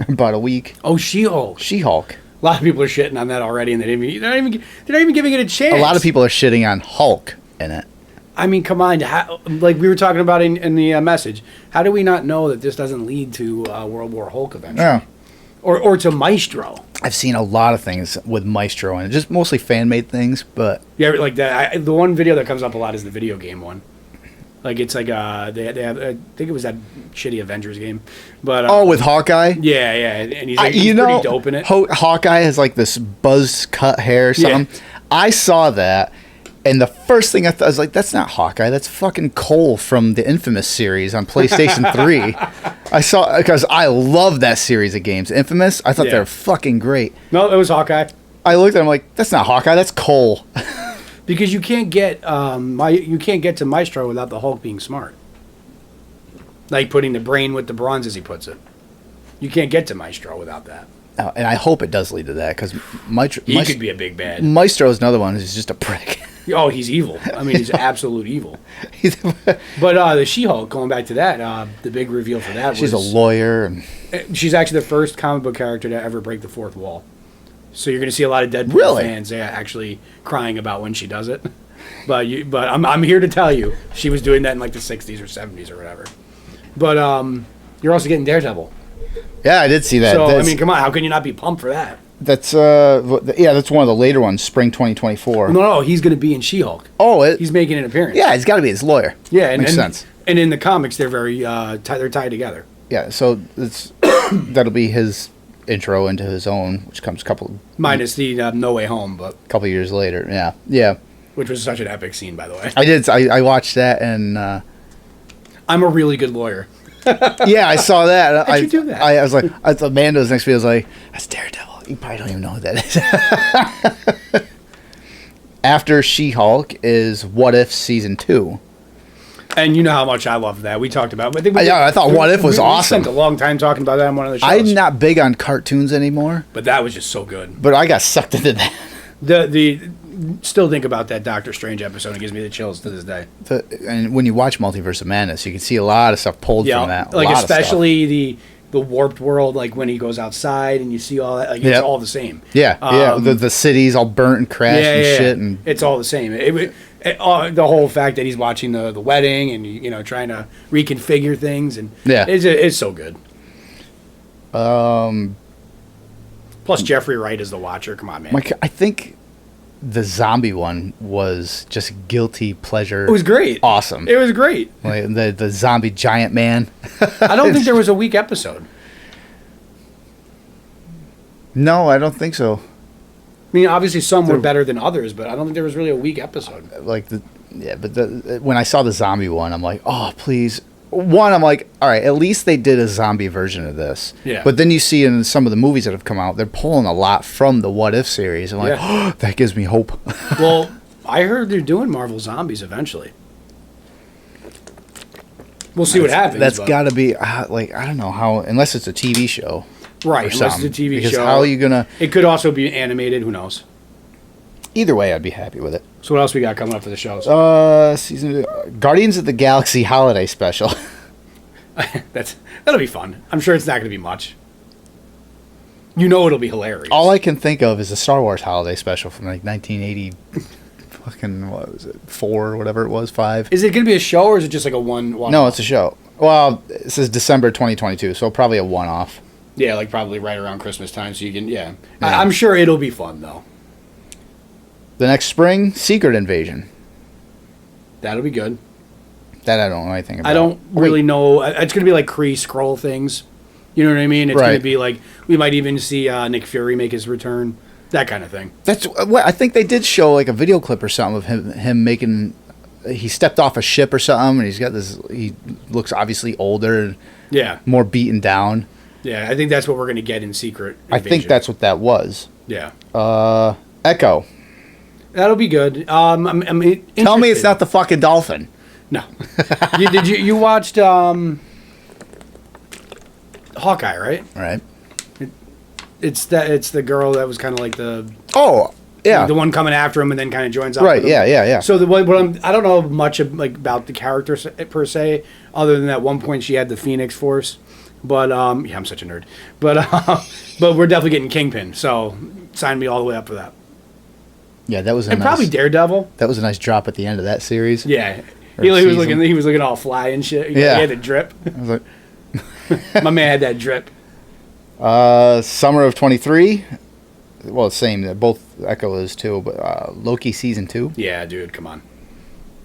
About a week. Oh, She-Hulk. She-Hulk. A lot of people are shitting on that already, and they're not even giving it a chance. A lot of people are shitting on Hulk in it. I mean, come on. Like we were talking about in the message, how do we not know that this doesn't lead to World War Hulk eventually? Yeah. Or to Maestro. I've seen a lot of things with Maestro in it, just mostly fan-made things, but... Yeah, like that. The one video that comes up a lot is the video game one. Like, it's like, they have, I think it was that shitty Avengers game. But with Hawkeye? Yeah, and he's pretty dope in it. Hawkeye has like this buzz cut hair or something. Yeah. I saw that, and the first thing I thought was like, that's not Hawkeye, that's fucking Cole from the Infamous series on PlayStation 3. I saw, because I love that series of games. Infamous, I thought they were fucking great. No, it was Hawkeye. I looked at him like, that's not Hawkeye, that's Cole. Because you can't get to Maestro without the Hulk being smart. Like putting the brain with the bronze, as he puts it. You can't get to Maestro without that. And I hope it does lead to that, because he could be a big bad. Maestro is another one who's just a prick. Oh, he's evil. I mean, he's absolute evil. But the She-Hulk, going back to that, the big reveal for that she's a lawyer. And she's actually the first comic book character to ever break the fourth wall. So you're going to see a lot of Deadpool fans actually crying about when she does it. But I'm here to tell you, she was doing that in like the 60s or 70s or whatever. But you're also getting Daredevil. Yeah, I did see that. So, I mean, come on, how can you not be pumped for that? That's that's one of the later ones, spring 2024. No, he's going to be in She-Hulk. Oh, he's making an appearance. Yeah, he's got to be his lawyer. Yeah, makes sense. And in the comics, they're very they're tied together. Yeah, so that'll be his intro into his own, which comes minus the No Way Home, but a couple years later. Yeah. Which was such an epic scene, by the way. I watched that, and I'm a really good lawyer. Yeah, I saw that. How'd you do that? I was like, I thought Mando's next video was like, that's Daredevil. You probably don't even know who that is. After She-Hulk is What If Season 2. And you know how much I love that. We talked about it. I thought What If was awesome. We spent a long time talking about that on one of the shows. I'm not big on cartoons anymore. But that was just so good. But I got sucked into that. Still think about that Doctor Strange episode. It gives me the chills to this day. And when you watch Multiverse of Madness, you can see a lot of stuff pulled from that. Like especially the warped world, like when he goes outside and you see all that. Like it's all the same. Yeah, the city's all burnt and crashed and shit. And it's all the same. The whole fact that he's watching the wedding and trying to reconfigure things and it's so good. Plus Jeffrey Wright is the Watcher. Come on, man. I think the zombie one was just guilty pleasure. It was great. Awesome. It was great. Like the zombie giant man. I don't think there was a weak episode. No, I don't think so. I mean, obviously some were better than others, but I don't think there was really a weak episode. When I saw the zombie one, I'm like, oh, please. One, I'm like, all right, at least they did a zombie version of this. Yeah. But then you see in some of the movies that have come out, they're pulling a lot from the What If series. I'm like, oh, that gives me hope. Well, I heard they're doing Marvel Zombies eventually. We'll see what happens. That's got to be, I don't know how, unless it's a TV show. Right, unless it's a TV because show. How are you going to... It could also be animated, who knows? Either way, I'd be happy with it. So what else we got coming up for the shows? Guardians of the Galaxy Holiday Special. That'll be fun. I'm sure it's not going to be much. It'll be hilarious. All I can think of is the Star Wars Holiday Special from like 1980, fucking what was it, 4 or whatever it was, 5. Is it going to be a show or is it just like a one? No, it's a show. Well, it says December 2022, so probably a one-off. Yeah, like probably right around Christmas time, so you can. Yeah. I'm sure it'll be fun though. The next spring, Secret Invasion. That'll be good. That I don't know anything about. I don't really know. It's going to be like Kree Skrull things. You know what I mean? It's going to be like, we might even see Nick Fury make his return. That kind of thing. That's what I think they did show like a video clip or something of him making he stepped off a ship or something, and he's got this. He looks obviously older and Yeah. more beaten down. Yeah, I think that's what we're going to get in Secret Invasion. I think that's what that was. Yeah. Echo. That'll be good. I'm Tell me it's interested. not the fucking dolphin. No. You watched Hawkeye, right? Right. It's the girl that was kind of like the Yeah. one coming after him and then kind of joins up. Right. with him. Yeah. So I don't know much about the character per se, other than at one point she had the Phoenix Force. But yeah, I'm such a nerd. But but we're definitely getting Kingpin. So sign me all the way up for that. Yeah, that was And probably Daredevil. That was a nice drop at the end of that series. Yeah. Or He was season. looking all fly and shit. Yeah. He had a drip. I was like, My man had that drip. summer of 23. Well, same. Both Echo is too, but Loki Season 2. Yeah, dude, come on.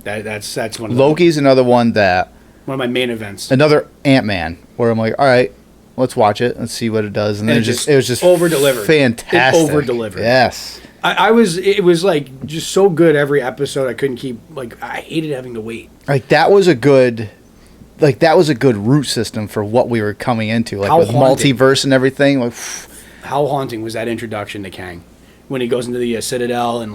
That's one of Loki's another one that one of my main events. another Ant-Man where I'm like, all right, let's watch it. Let's see what it does. And then And it was just over-delivered. fantastic. It over-delivered. Yes. It was like just so good every episode. I couldn't keep I hated having to wait. Like that was a good root system for what we were coming into, like How with haunting. multiverse and everything. Like, How haunting was that introduction to Kang when he goes into the Citadel and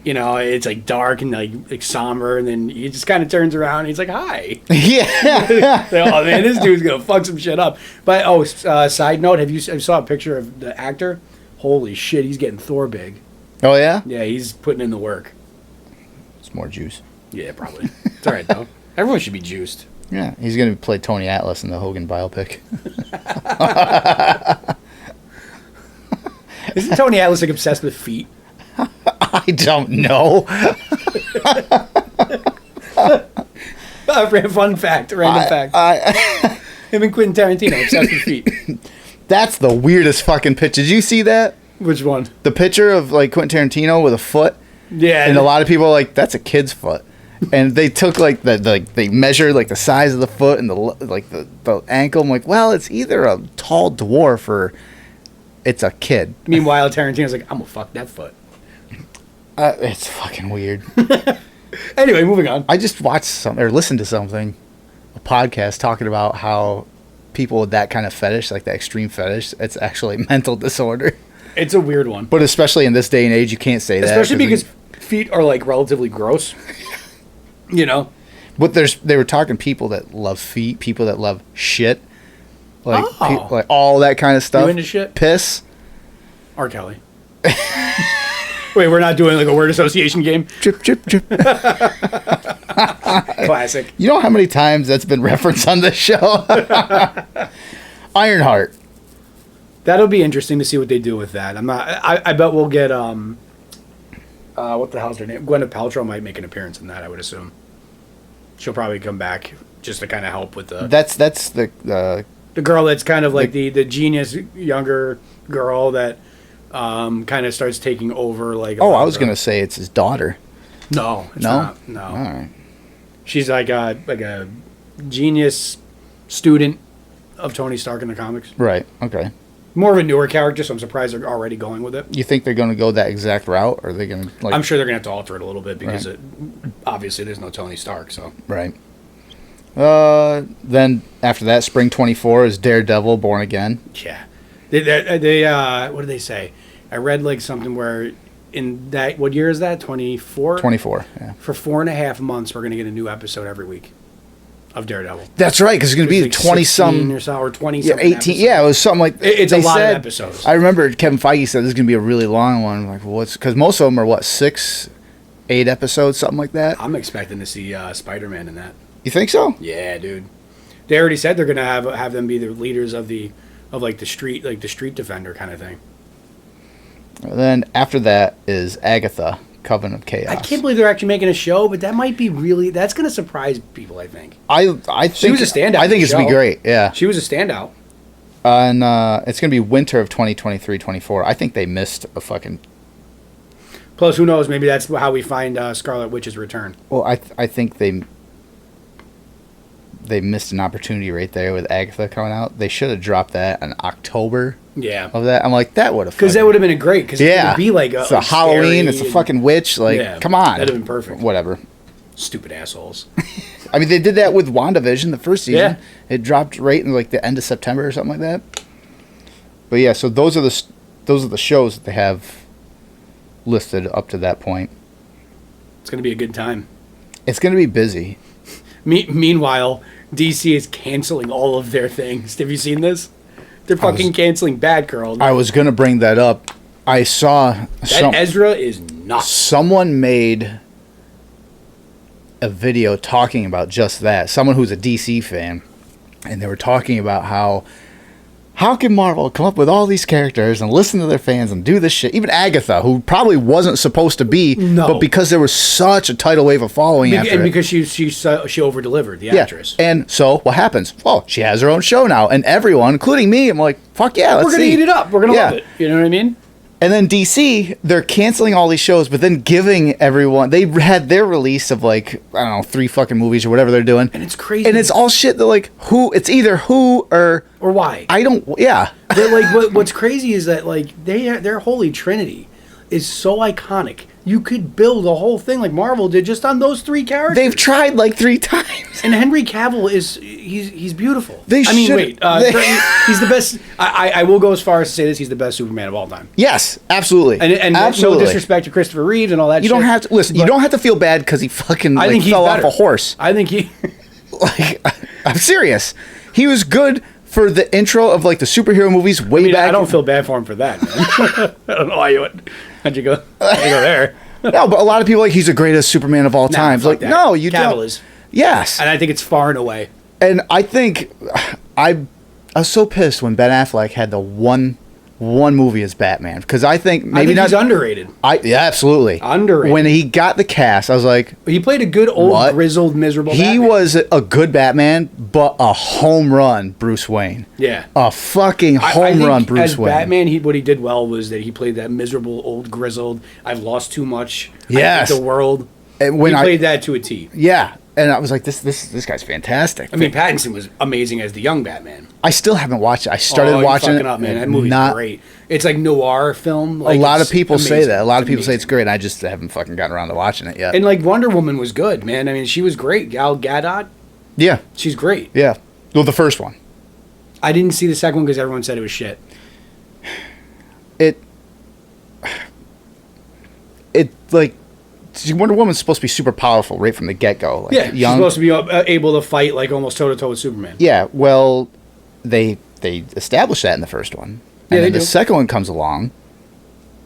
it's like dark and like somber, and then he just kind of turns around and he's like, "Hi." yeah. Oh man, this dude's gonna fuck some shit up. But side note, have you saw a picture of the actor? Holy shit, he's getting Thor big. Oh yeah. Yeah, he's putting in the work. It's more juice. Yeah, probably. It's all right though. Everyone should be juiced. Yeah, he's gonna play Tony Atlas in the Hogan biopic. Isn't Tony Atlas obsessed with feet? I don't know. Fun fact, random fact. Him and Quentin Tarantino obsessed with feet. That's the weirdest fucking picture. Did you see that? Which one? The picture of like Quentin Tarantino with a foot, Yeah, and a lot of people are like, that's a kid's foot. And they took they measured like the size of the foot and the ankle. I'm like, well, it's either a tall dwarf or it's a kid. Meanwhile, Tarantino's like, I'm gonna fuck that foot. It's fucking weird. Anyway, moving on. I just watched listened to something, a podcast talking about how people with that kind of fetish, like that extreme fetish, it's actually a mental disorder. It's a weird one. But especially in this day and age, you can't say that. Especially because feet are like relatively gross. But they were talking people that love feet, people that love shit, like like all that kind of stuff. You into shit? Piss. R. Kelly. Wait, we're not doing like a word association game? Drip, drip, drip. Classic. You know how many times that's been referenced on this show? Ironheart. That'll be interesting to see what they do with that. I bet we'll get what the hell's her name? Gwyneth Paltrow might make an appearance in that, I would assume. She'll probably come back just to kind of help with the That's the girl that's kind of like the genius younger girl that kind of starts taking over like I was gonna say it's his daughter. No, it's No? not. No. All right. She's like a genius student of Tony Stark in the comics. Right. Okay. More of a newer character, so I'm surprised they're already going with it. You think they're gonna go that exact route, or are they gonna like? I'm sure they're gonna have to alter it a little bit because Right. obviously there's no Tony Stark. So Right. Then after that, spring 24 is Daredevil Born Again. yeah, they what did they say? I read like something where in that what year is that 24? 24. Yeah. For 4.5 months we're gonna get a new episode every week of Daredevil. That's right, because it's gonna be Like 20 some. or so, or 20 Yeah, 18. episodes. Yeah, it was something like. It's a they lot said- of episodes. I remember Kevin Feige said this is gonna be a really long one. I'm like, well, what's because most of them are what 6, 8 episodes, something like that. I'm expecting to see Spider-Man in that. You think so? Yeah, dude. They already said they're gonna have them be the leaders of the street defender kind of thing. Then after that is Agatha, Coven of Chaos. I can't believe they're actually making a show, but that might be that's gonna surprise people. I think I think she was a standout. I think in the it's gonna be show. great. Yeah. She was a standout. And it's gonna be winter of 2023-24. I think they missed a fucking. Plus, who knows? Maybe that's how we find Scarlet Witch's return. Well, I think they missed an opportunity right there with Agatha coming out. They should have dropped that in October Yeah, of that. I'm like, that would have. because that would have been a great. Because Yeah. it would be like It's a Halloween. It's a fucking witch. Like, Yeah, come on. that'd have been perfect. Whatever. Stupid assholes. I mean, they did that with WandaVision, the first season. Yeah. It dropped right in like the end of September or something like that. But yeah, so those are the shows that they have listed up to that point. It's going to be a good time. It's going to be busy. Meanwhile, DC is canceling all of their things. Have you seen this? They're fucking canceling Batgirl. I was going to bring that up. I saw Ezra is nuts. Someone made a video talking about just that. Someone who's a DC fan, and they were talking about how can Marvel come up with all these characters and listen to their fans and do this shit? Even Agatha, who probably wasn't supposed to be, but because there was such a tidal wave of following after and it. because she over-delivered, the actress. And so what happens? Well, she has her own show now, and everyone, including me, I'm like, fuck yeah, let's We're going to eat it up. We're going to love it. You know what I mean? And then DC, they're canceling all these shows, but then giving everyone... They had their release of, like, I don't know, 3 fucking movies or whatever they're doing. And it's crazy. And it's all shit that, like, who... It's either who or... Or why. I don't... Yeah. They're like, what's crazy is that, like, their Holy Trinity is so iconic. You could build a whole thing like Marvel did just on those 3 characters. They've tried, like, 3 times. And Henry Cavill he's beautiful. He's the best. I will go as far as to say this: he's the best Superman of all time. Yes, absolutely. And absolutely. No disrespect to Christopher Reeves and all that. You don't have to listen. You don't have to feel bad because he fucking fell off a horse. I think he. Like, I'm serious. He was good for the intro of like the superhero movies way back. I don't feel bad for him for that. Man. I don't know why you would. How'd you go there? No, but a lot of people like he's the greatest Superman of all time. Like, no, you Cavill don't. Is. Yes, and I think it's far and away. And I think I was so pissed when Ben Affleck had the one movie as Batman because I think he's underrated. Yeah, absolutely underrated. When he got the cast, I was like, he played a good old grizzled, miserable. He Batman. was a good Batman, but a home run Bruce Wayne. Yeah, a fucking home run Bruce Wayne. As Batman, what he did well was that he played that miserable old grizzled. I've lost too much. Yes, I hate the world. And when he played that to a T. Yeah. And I was like, this guy's fantastic. I mean, Pattinson was amazing as the young Batman. I still haven't watched it. I started watching it. Up, man. That movie's great. It's like noir film. Like, a lot of people say that. A lot of people say it's great. And I just haven't fucking gotten around to watching it yet. And like Wonder Woman was good, man. I mean, she was great. Gal Gadot. Yeah. She's great. Yeah. Well, the first one. I didn't see the second one because everyone said it was shit. It like... Wonder Woman's supposed to be super powerful right from the get-go. Like, yeah, she's supposed to be able to fight like almost toe-to-toe with Superman. Yeah, well, they established that in the first one. And then the second one comes along,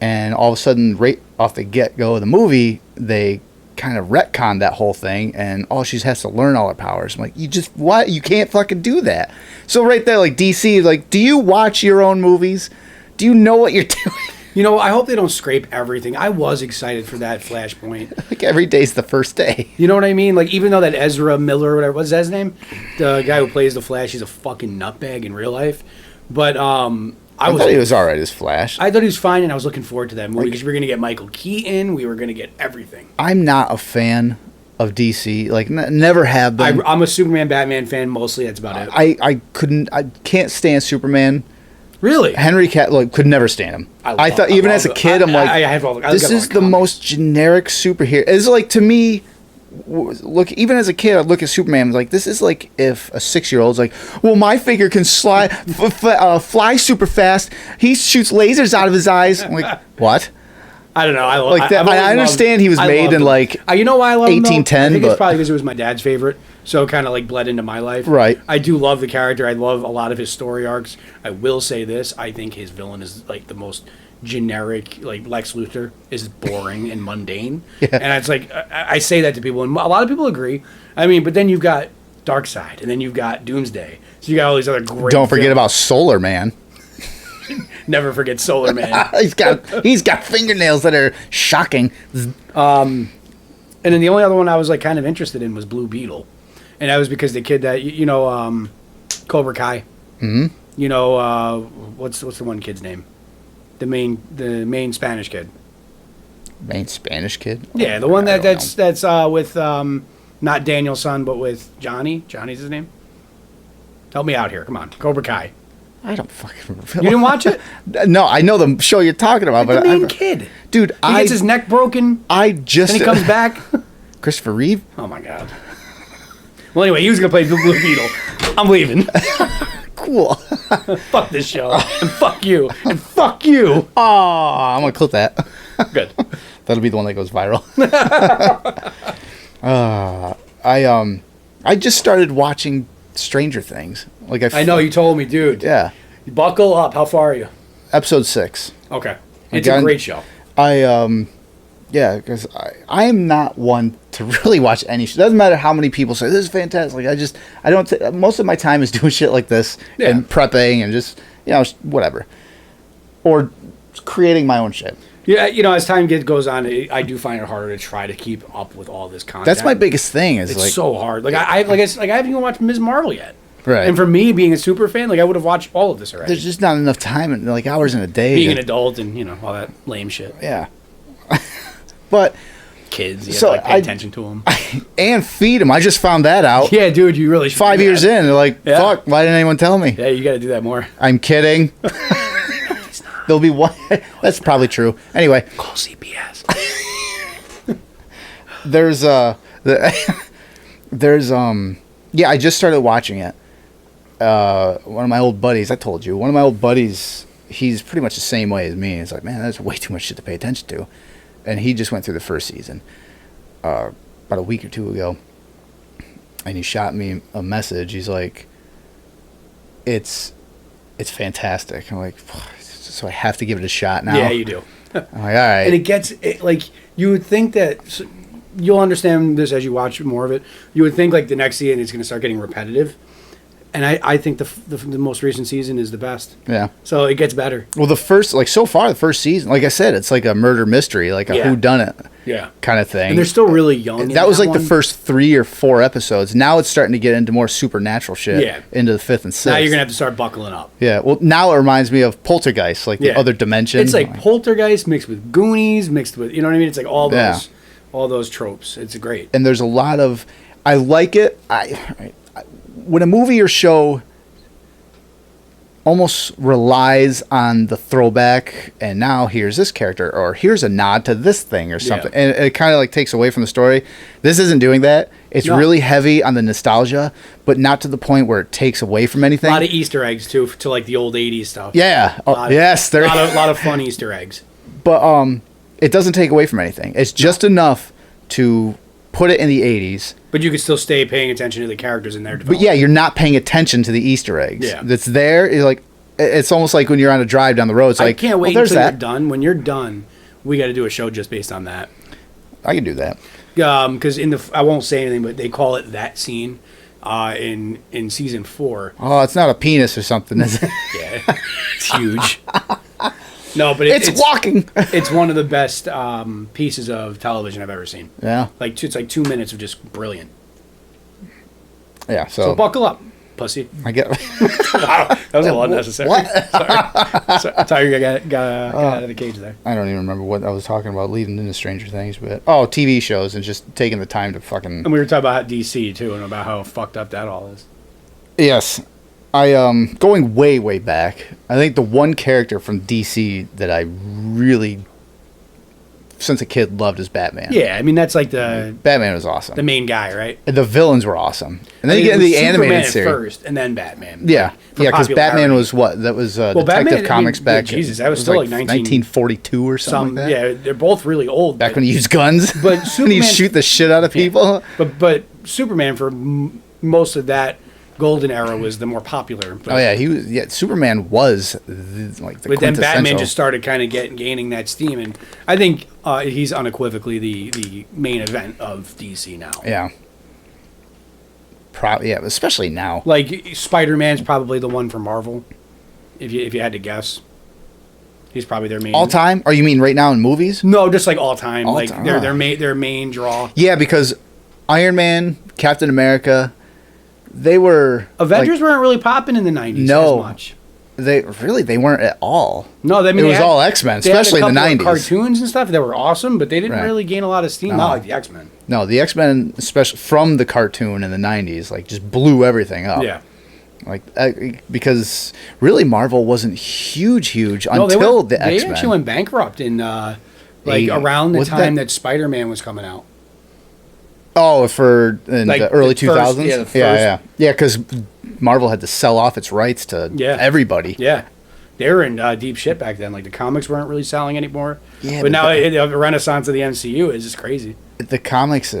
and all of a sudden, right off the get-go of the movie, they kind of retconned that whole thing, and she has to learn all her powers. I'm like, you can't fucking do that. So right there, like, DC, like, do you watch your own movies? Do you know what you're doing? You know, I hope they don't scrape everything. I was excited for that Flashpoint. Like every day's the first day. You know what I mean? Like even though that Ezra Miller or whatever, what's his name? The guy who plays the Flash, he's a fucking nutbag in real life. But I thought he was alright as Flash. I thought he was fine, and I was looking forward to that movie because we were going to get Michael Keaton. We were going to get everything. I'm not a fan of DC. Like never have been. I'm a Superman, Batman fan mostly. That's about it. I can't stand Superman. Really? Henry Cavill could never stand him. I thought even as a kid, I'm like, this is the most generic superhero. It's like, to me, look, even as a kid, I look at Superman, I'm like, this is like if a 6-year-old's like, well, my figure can fly super fast. He shoots lasers out of his eyes. I'm like, what? I don't know. I understand he was made in like you know why I love 1810. I think it's probably because it was my dad's favorite, so it kind of like bled into my life. Right. I do love the character. I love a lot of his story arcs. I will say this: I think his villain is like the most generic. Like Lex Luthor is boring and mundane, and it's like I say that to people, and a lot of people agree. I mean, but then you've got Darkseid, and then you've got Doomsday, so you got all these other great. Don't forget about Solar Man. Never forget Solar Man. he's got fingernails that are shocking. And then the only other one I was like kind of interested in was Blue Beetle, and that was because the kid that Cobra Kai. Mm-hmm. You know what's the one kid's name? The main Spanish kid. Main Spanish kid? Yeah, the one that's with not Daniel's son, but with Johnny. Johnny's his name. Help me out here. Come on, Cobra Kai. I don't fucking remember. You didn't watch it? No, I know the show you're talking about, but the main kid, dude, he gets his neck broken. Then he comes back. Christopher Reeve? Oh my god. Well, anyway, he was gonna play the Blue Beetle. I'm leaving. Cool. Fuck this show. And fuck you. And fuck you. Oh, I'm gonna clip that. Good. That'll be the one that goes viral. I just started watching Stranger Things. Like I know you told me, dude. Yeah. Buckle up. How far are you? Episode 6. Okay. It's a great show. Yeah, because I am not one to really watch any show. Doesn't matter how many people say this is fantastic. I don't. Most of my time is doing shit like this and prepping and just whatever, or creating my own shit. Yeah, as time goes on, I do find it harder to try to keep up with all this content. That's my biggest thing. It's so hard. Like I haven't even watched Ms. Marvel yet. Right. And for me, being a super fan, I would have watched all of this already. There's just not enough time and hours in a day. Being an adult and all that lame shit. Yeah. But kids, you have to pay attention to them and feed them. I just found that out. Yeah, dude, you really should. 5 years in, they're like, "Fuck! Why didn't anyone tell me?" Yeah, you got to do that more. I'm kidding. There'll be one. That's probably true. Anyway, call CPS. Yeah, I just started watching it. One of my old buddies, I told you, he's pretty much the same way as me. It's like, man, that's way too much shit to pay attention to. And he just went through the first season about a week or two ago. And he shot me a message. He's like, it's fantastic. I'm like, so I have to give it a shot now? Yeah, you do. I'm like, all right. And you would think that you'll understand this as you watch more of it. You would think the next season it's going to start getting repetitive. And I think the most recent season is the best. Yeah. So it gets better. Well, the first season, like I said, it's like a murder mystery, like a whodunit kind of thing. And they're still really young. That was the first 3 or 4 episodes. Now it's starting to get into more supernatural shit into the 5th and 6th. Now you're going to have to start buckling up. Yeah. Well, now it reminds me of Poltergeist, the other dimension. It's like Poltergeist mixed with Goonies, mixed with, you know what I mean? It's like all those tropes. It's great. And there's a lot of, I like it. When a movie or show almost relies on the throwback, and now here's this character, or here's a nod to this thing or something, and it kind of takes away from the story. This isn't doing that. It's really heavy on the nostalgia, but not to the point where it takes away from anything. A lot of Easter eggs too, to the old '80s stuff. Yeah. Yes. A lot of fun Easter eggs. But it doesn't take away from anything. It's just enough to put it in the 80s. But you could still stay paying attention to the characters in their development. But yeah, you're not paying attention to the Easter eggs. Yeah. That's there. It's almost like when you're on a drive down the road. It's I can't wait until you're done. When you're done, we got to do a show just based on that. I can do that. Because I won't say anything, but they call it that scene in season 4. Oh, it's not a penis or something, is it? Yeah, it's huge. No, but it's walking. It's one of the best pieces of television I've ever seen. Yeah. It's 2 minutes of just brilliant. Yeah, so buckle up, pussy. I get. Wow, that was a little unnecessary. What? Sorry, you got out of the cage there. I don't even remember what I was talking about leading into Stranger Things, but TV shows and just taking the time to fucking. And we were talking about DC too, and about how fucked up that all is. Yes. Going way, way back, I think the one character from DC that I really, since a kid, loved is Batman. Yeah, I mean, that's Batman was awesome. The main guy, right? And the villains were awesome. And then you get into the animated series. First, and then Batman. Yeah, because Batman was what? That was Detective Comics back. Jesus, that was still 1942 or something like that. Yeah, they're both really old. Back when you used guns? But Superman... and you shoot the shit out of people? But Superman, for most of that golden era, was the more popular. But, Superman was but then Batman just started kind of gaining that steam, and I think he's unequivocally the main event of DC now. Yeah. Especially now. Spider-Man's probably the one for Marvel, if you had to guess. He's probably their main. All time? Or you mean right now in movies? No, just all time. Their main draw. Yeah, because Iron Man, Captain America, they were... Avengers weren't really popping in the 90s as much. They weren't at all. No, it was all X-Men, especially in the 90s. Cartoons and stuff that were awesome, but they didn't really gain a lot of steam. Not like the X-Men. No, the X-Men, especially from the cartoon in the 90s, just blew everything up. Yeah. Because really Marvel wasn't huge until the X-Men. They actually went bankrupt in around the time that Spider-Man was coming out. Oh, for in Like the early the first- 2000s? yeah, the yeah. Yeah, because Marvel had to sell off its rights to everybody. Yeah. They were in deep shit back then. Like, the comics weren't really selling anymore. Yeah, but now the renaissance of the MCU is just crazy. The comics,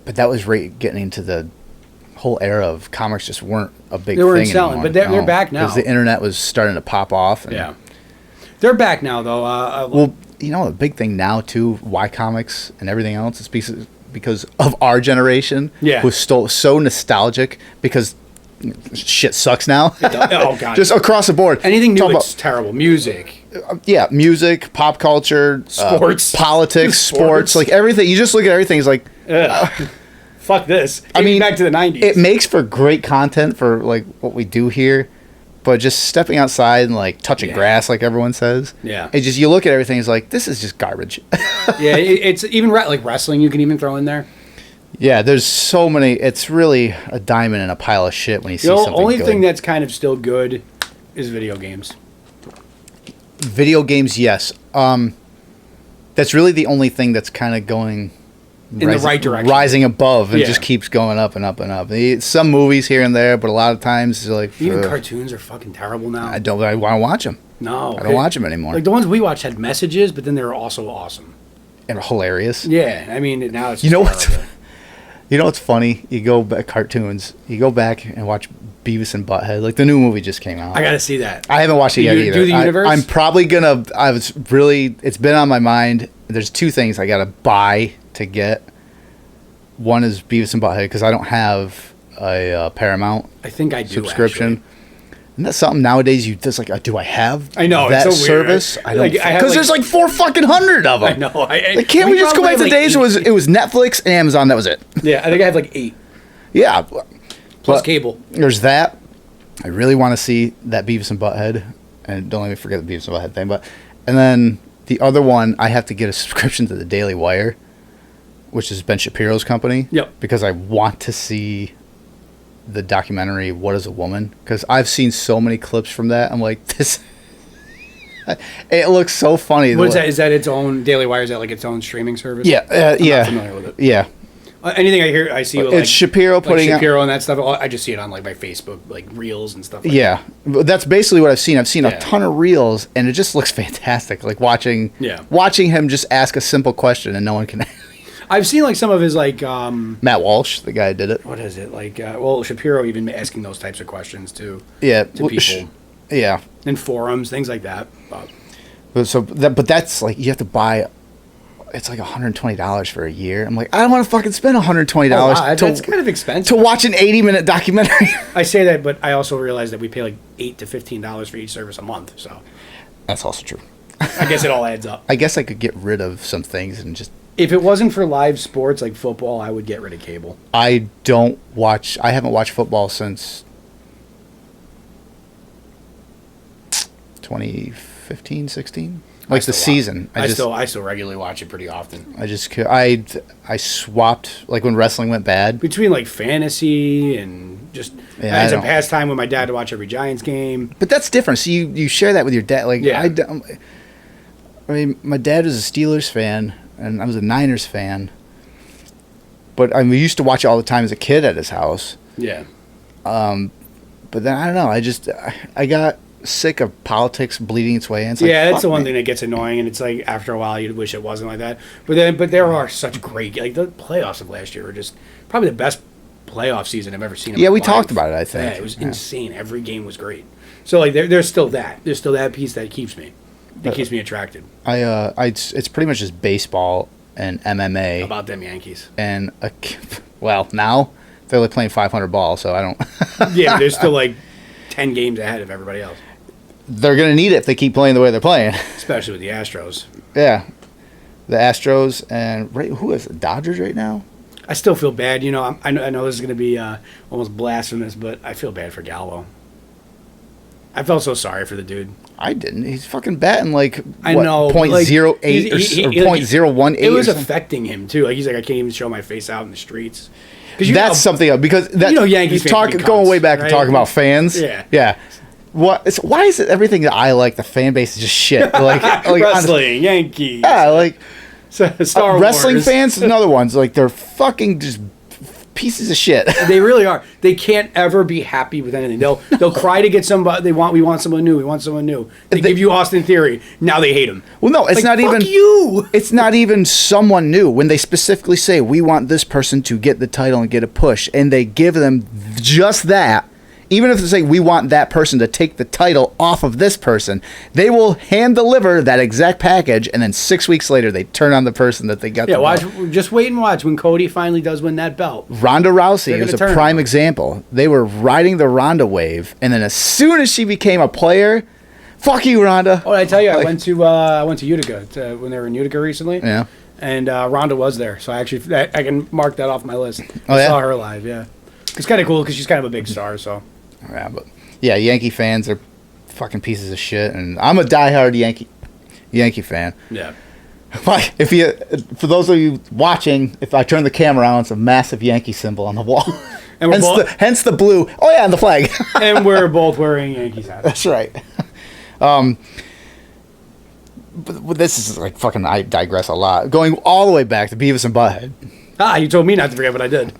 but that was right getting into the whole era of comics just weren't a big thing They weren't selling, anymore. but they're back now. Because the internet was starting to pop off. And, Yeah. They're back now, though. Well, you know, a big thing now, too, why comics and everything else is because of our generation. Yeah. Who's so nostalgic because shit sucks now. Oh, God. Just across the board. Anything new, Talk it's terrible. Music. Yeah, music, pop culture, Sports. politics, sports, like everything. You just look at everything. It's like, Fuck this. I mean, back to the 90s. it makes for great content for like what we do here, but just stepping outside and like touching grass, like everyone says. Yeah. It just, you look at everything. It's like, this is just garbage. Yeah, it's even like wrestling. You can even throw in there. Yeah, there's so many. It's really a diamond in a pile of shit when you see something. The only good. thing that's kind of still good is video games. Video games, yes. That's really the only thing that's kind of going In the right direction. rising above, and Yeah. just keeps going up and up and up. Some movies here and there, but a lot of times it's like Even ugh, cartoons are fucking terrible now. I want to watch them. No. I don't watch them anymore. Like, the ones we watched had messages, but then they were also awesome. And hilarious. Yeah, I mean, now it's You know just what's terrible. You know what's funny? You go back cartoons. You go back and watch Beavis and Butthead. Like the new movie just came out. I gotta see that. I haven't watched it yet either. Do the universe? I'm probably gonna. It's been on my mind. There's two things I gotta buy to get. One is Beavis and Butthead because I don't have a Paramount I think I do, subscription. actually. And that's something nowadays you just like. Do I have? I know, that it's so weird. service. I don't Like, I have, because there's there's like 400 of them. I know. Like, can't we just go back to the days it was Netflix and Amazon? That was it. Yeah, I think I have like 8 Yeah. plus But cable. There's that. I really want to see that Beavis and Butthead, and don't let me forget the Beavis and Butthead thing. And then the other one, I have to get a subscription to the Daily Wire, which is Ben Shapiro's company. Yep. Because I want to see the documentary "What Is a Woman?" Because I've seen so many clips from that. I'm like, this. It looks so funny. What is that? Is that its own Daily Wire? Is that like its own streaming service? Yeah. I'm Yeah. not familiar with it. Yeah. Anything I see with It's like Shapiro putting out. Shapiro and that stuff. I just see it on like my Facebook, like reels and stuff. Like Yeah, that's basically what I've seen. I've seen Yeah. a ton of reels, and it just looks fantastic. Like watching him just ask a simple question, and no one can. I've seen like some of his like Matt Walsh, the guy who did it. what is it like? Well, Shapiro even asking those types of questions too. Yeah, to people yeah. in forums, things like that. But that's like you have to buy. It's like $120 for a year. I'm like, I don't want to fucking spend $120 that's kind of expensive to watch an 80-minute documentary. I say that, but I also realize that we pay like $8 to $15 for each service a month. So That's also true. I guess it all adds up. I guess I could get rid of some things and just. If it wasn't for live sports like football, I would get rid of cable. I haven't watched football since 2015, 16. Like the season. I still regularly watch it pretty often. I swapped, like when wrestling went bad. Between like fantasy and just it's a pastime with my dad to watch every Giants game. But that's different. So you share that with your dad. Like I mean, my dad was a Steelers fan and I was a Niners fan. But we used to watch it all the time as a kid at his house. Yeah. But then I don't know. I got sick of politics bleeding its way in. It's like, that's the one thing that gets annoying, and it's like after a while you wish it wasn't like that. But there are such great, like the playoffs of last year were just probably the best playoff season I've ever seen. In my we life. talked about it. I think it was insane. Every game was great. So like there's still that piece that keeps me attracted. It's pretty much just baseball and MMA About them Yankees. And now they're like playing 500 ball, so I don't. Yeah, they're still like 10 games ahead of everybody else. They're going to need it if they keep playing the way they're playing. Especially with the Astros. Yeah. The Astros and who is the Dodgers right now? I still feel bad. You know, I know this is going to be almost blasphemous, but I feel bad for Gallo. I felt so sorry for the dude. I didn't. He's fucking batting like I know, .08 like, or .018. It was affecting him too. Like he's like, I can't even show my face out in the streets. That's something else, because that, Yankees fans going way back and talking about fans. Yeah. Why is it everything that I like the fan base is just shit? Like wrestling, Yankees. Yeah, like Star Wrestling Wars. fans, another ones. Like, they're fucking just pieces of shit. They really are. They can't ever be happy with anything. They'll cry to get somebody. We want someone new. We want someone new. They give you Austin Theory. Now they hate him. Well, no, it's like, not fuck even you. It's not even someone new. When they specifically say we want this person to get the title and get a push, and they give them just that. Even if they say we want that person to take the title off of this person, they will hand deliver that exact package, and then 6 weeks later they turn on the person that they got. Yeah, just wait and watch when Cody finally does win that belt. Ronda Rousey is a prime example. They were riding the Ronda wave, and then as soon as she became a player, fuck you, Ronda. Oh, I tell you, I went to Utica when they were in Utica recently. Yeah, and Ronda was there, so I can mark that off my list. Oh, I yeah? saw her live. Yeah, it's kind of cool because she's kind of a big star. So. Yeah, but yeah, Yankee fans are fucking pieces of shit, and I'm a diehard Yankee fan. Yeah. Like, for those of you watching, if I turn the camera on, it's a massive Yankee symbol on the wall. And hence the blue. Oh yeah, and the flag. And we're both wearing Yankees hats. That's right. But this is like fucking. I digress a lot. Going all the way back to Beavis and Butthead. You told me not to forget, but I did.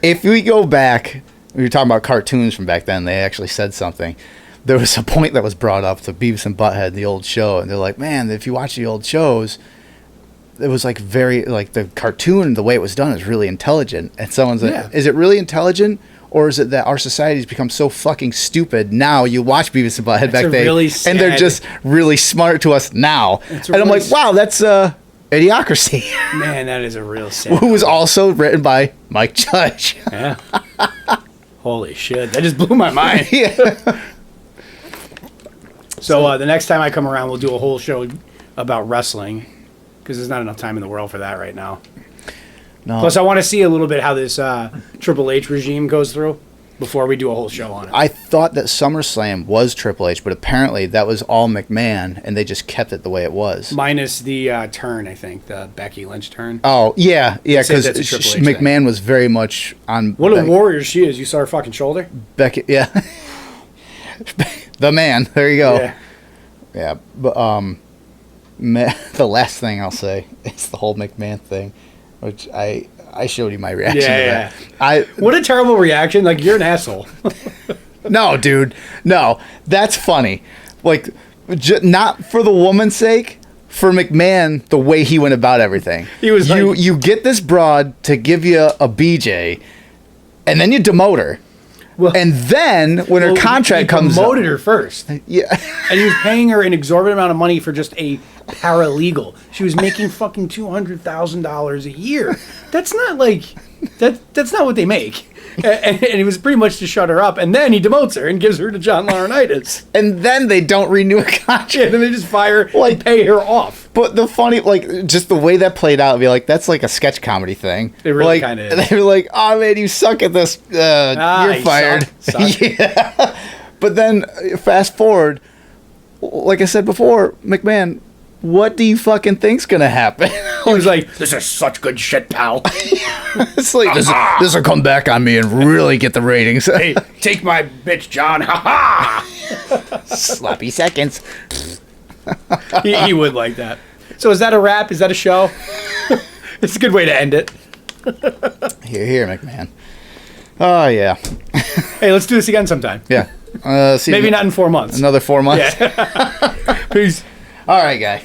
If we go back, we were talking about cartoons from back then. They actually said something. There was a point that was brought up to Beavis and Butthead, the old show, and they're like, "Man, if you watch the old shows, it was like the cartoon, the way it was done is really intelligent." And someone's like, "Is it really intelligent, or is it that our society's become so fucking stupid now? You watch Beavis and Butthead back then, and they're just really smart to us now." And I'm like, "Wow, that's Idiocracy." Man, that is a real sad. Who was also written by Mike Judge. Yeah. Holy shit. That just blew my mind. Yeah. So the next time I come around, we'll do a whole show about wrestling. Because there's not enough time in the world for that right now. No. Plus, I want to see a little bit how this Triple H regime goes through before we do a whole show on it. I thought that SummerSlam was Triple H, but apparently that was all McMahon, and they just kept it the way it was. Minus the turn, I think, the Becky Lynch turn. Oh, yeah, because that's a Triple H McMahon thing. was very much on... What a warrior she is. You saw her fucking shoulder? Becky, yeah. The man, there you go. Yeah. Yeah, but the last thing I'll say is the whole McMahon thing, which I showed you my reaction to that. What a terrible reaction. Like, you're an asshole. No, dude. No, that's funny. Like, not for the woman's sake, for McMahon, the way he went about everything. He was you get this broad to give you a BJ, and then you demote her. Well, and then when her contract comes up... He demoted her first. Yeah. And he was paying her an exorbitant amount of money for just a paralegal. She was making fucking $200,000 a year. That's not like... That's not what they make. And it was pretty much to shut her up. And then he demotes her and gives her to John Laurinaitis. And then they don't renew a contract. Yeah, then they just fire, and pay her off. But the funny, just the way that played out, be like, that's like a sketch comedy thing. It really kind of is. They were like, "Oh man, you suck at this. You're fired." Suck. Yeah. But then fast forward, like I said before, McMahon, what do you fucking think's gonna happen? He was like, "This is such good shit, pal." It's like this will come back on me and really get the ratings. Hey, take my bitch, John. Ha ha. Sloppy seconds. He would like that. So is that a wrap? Is that a show? It's a good way to end it. Here, McMahon. Oh yeah. Hey, let's do this again sometime. Yeah. Maybe not in 4 months. Another 4 months. Yeah. Peace. All right, guy.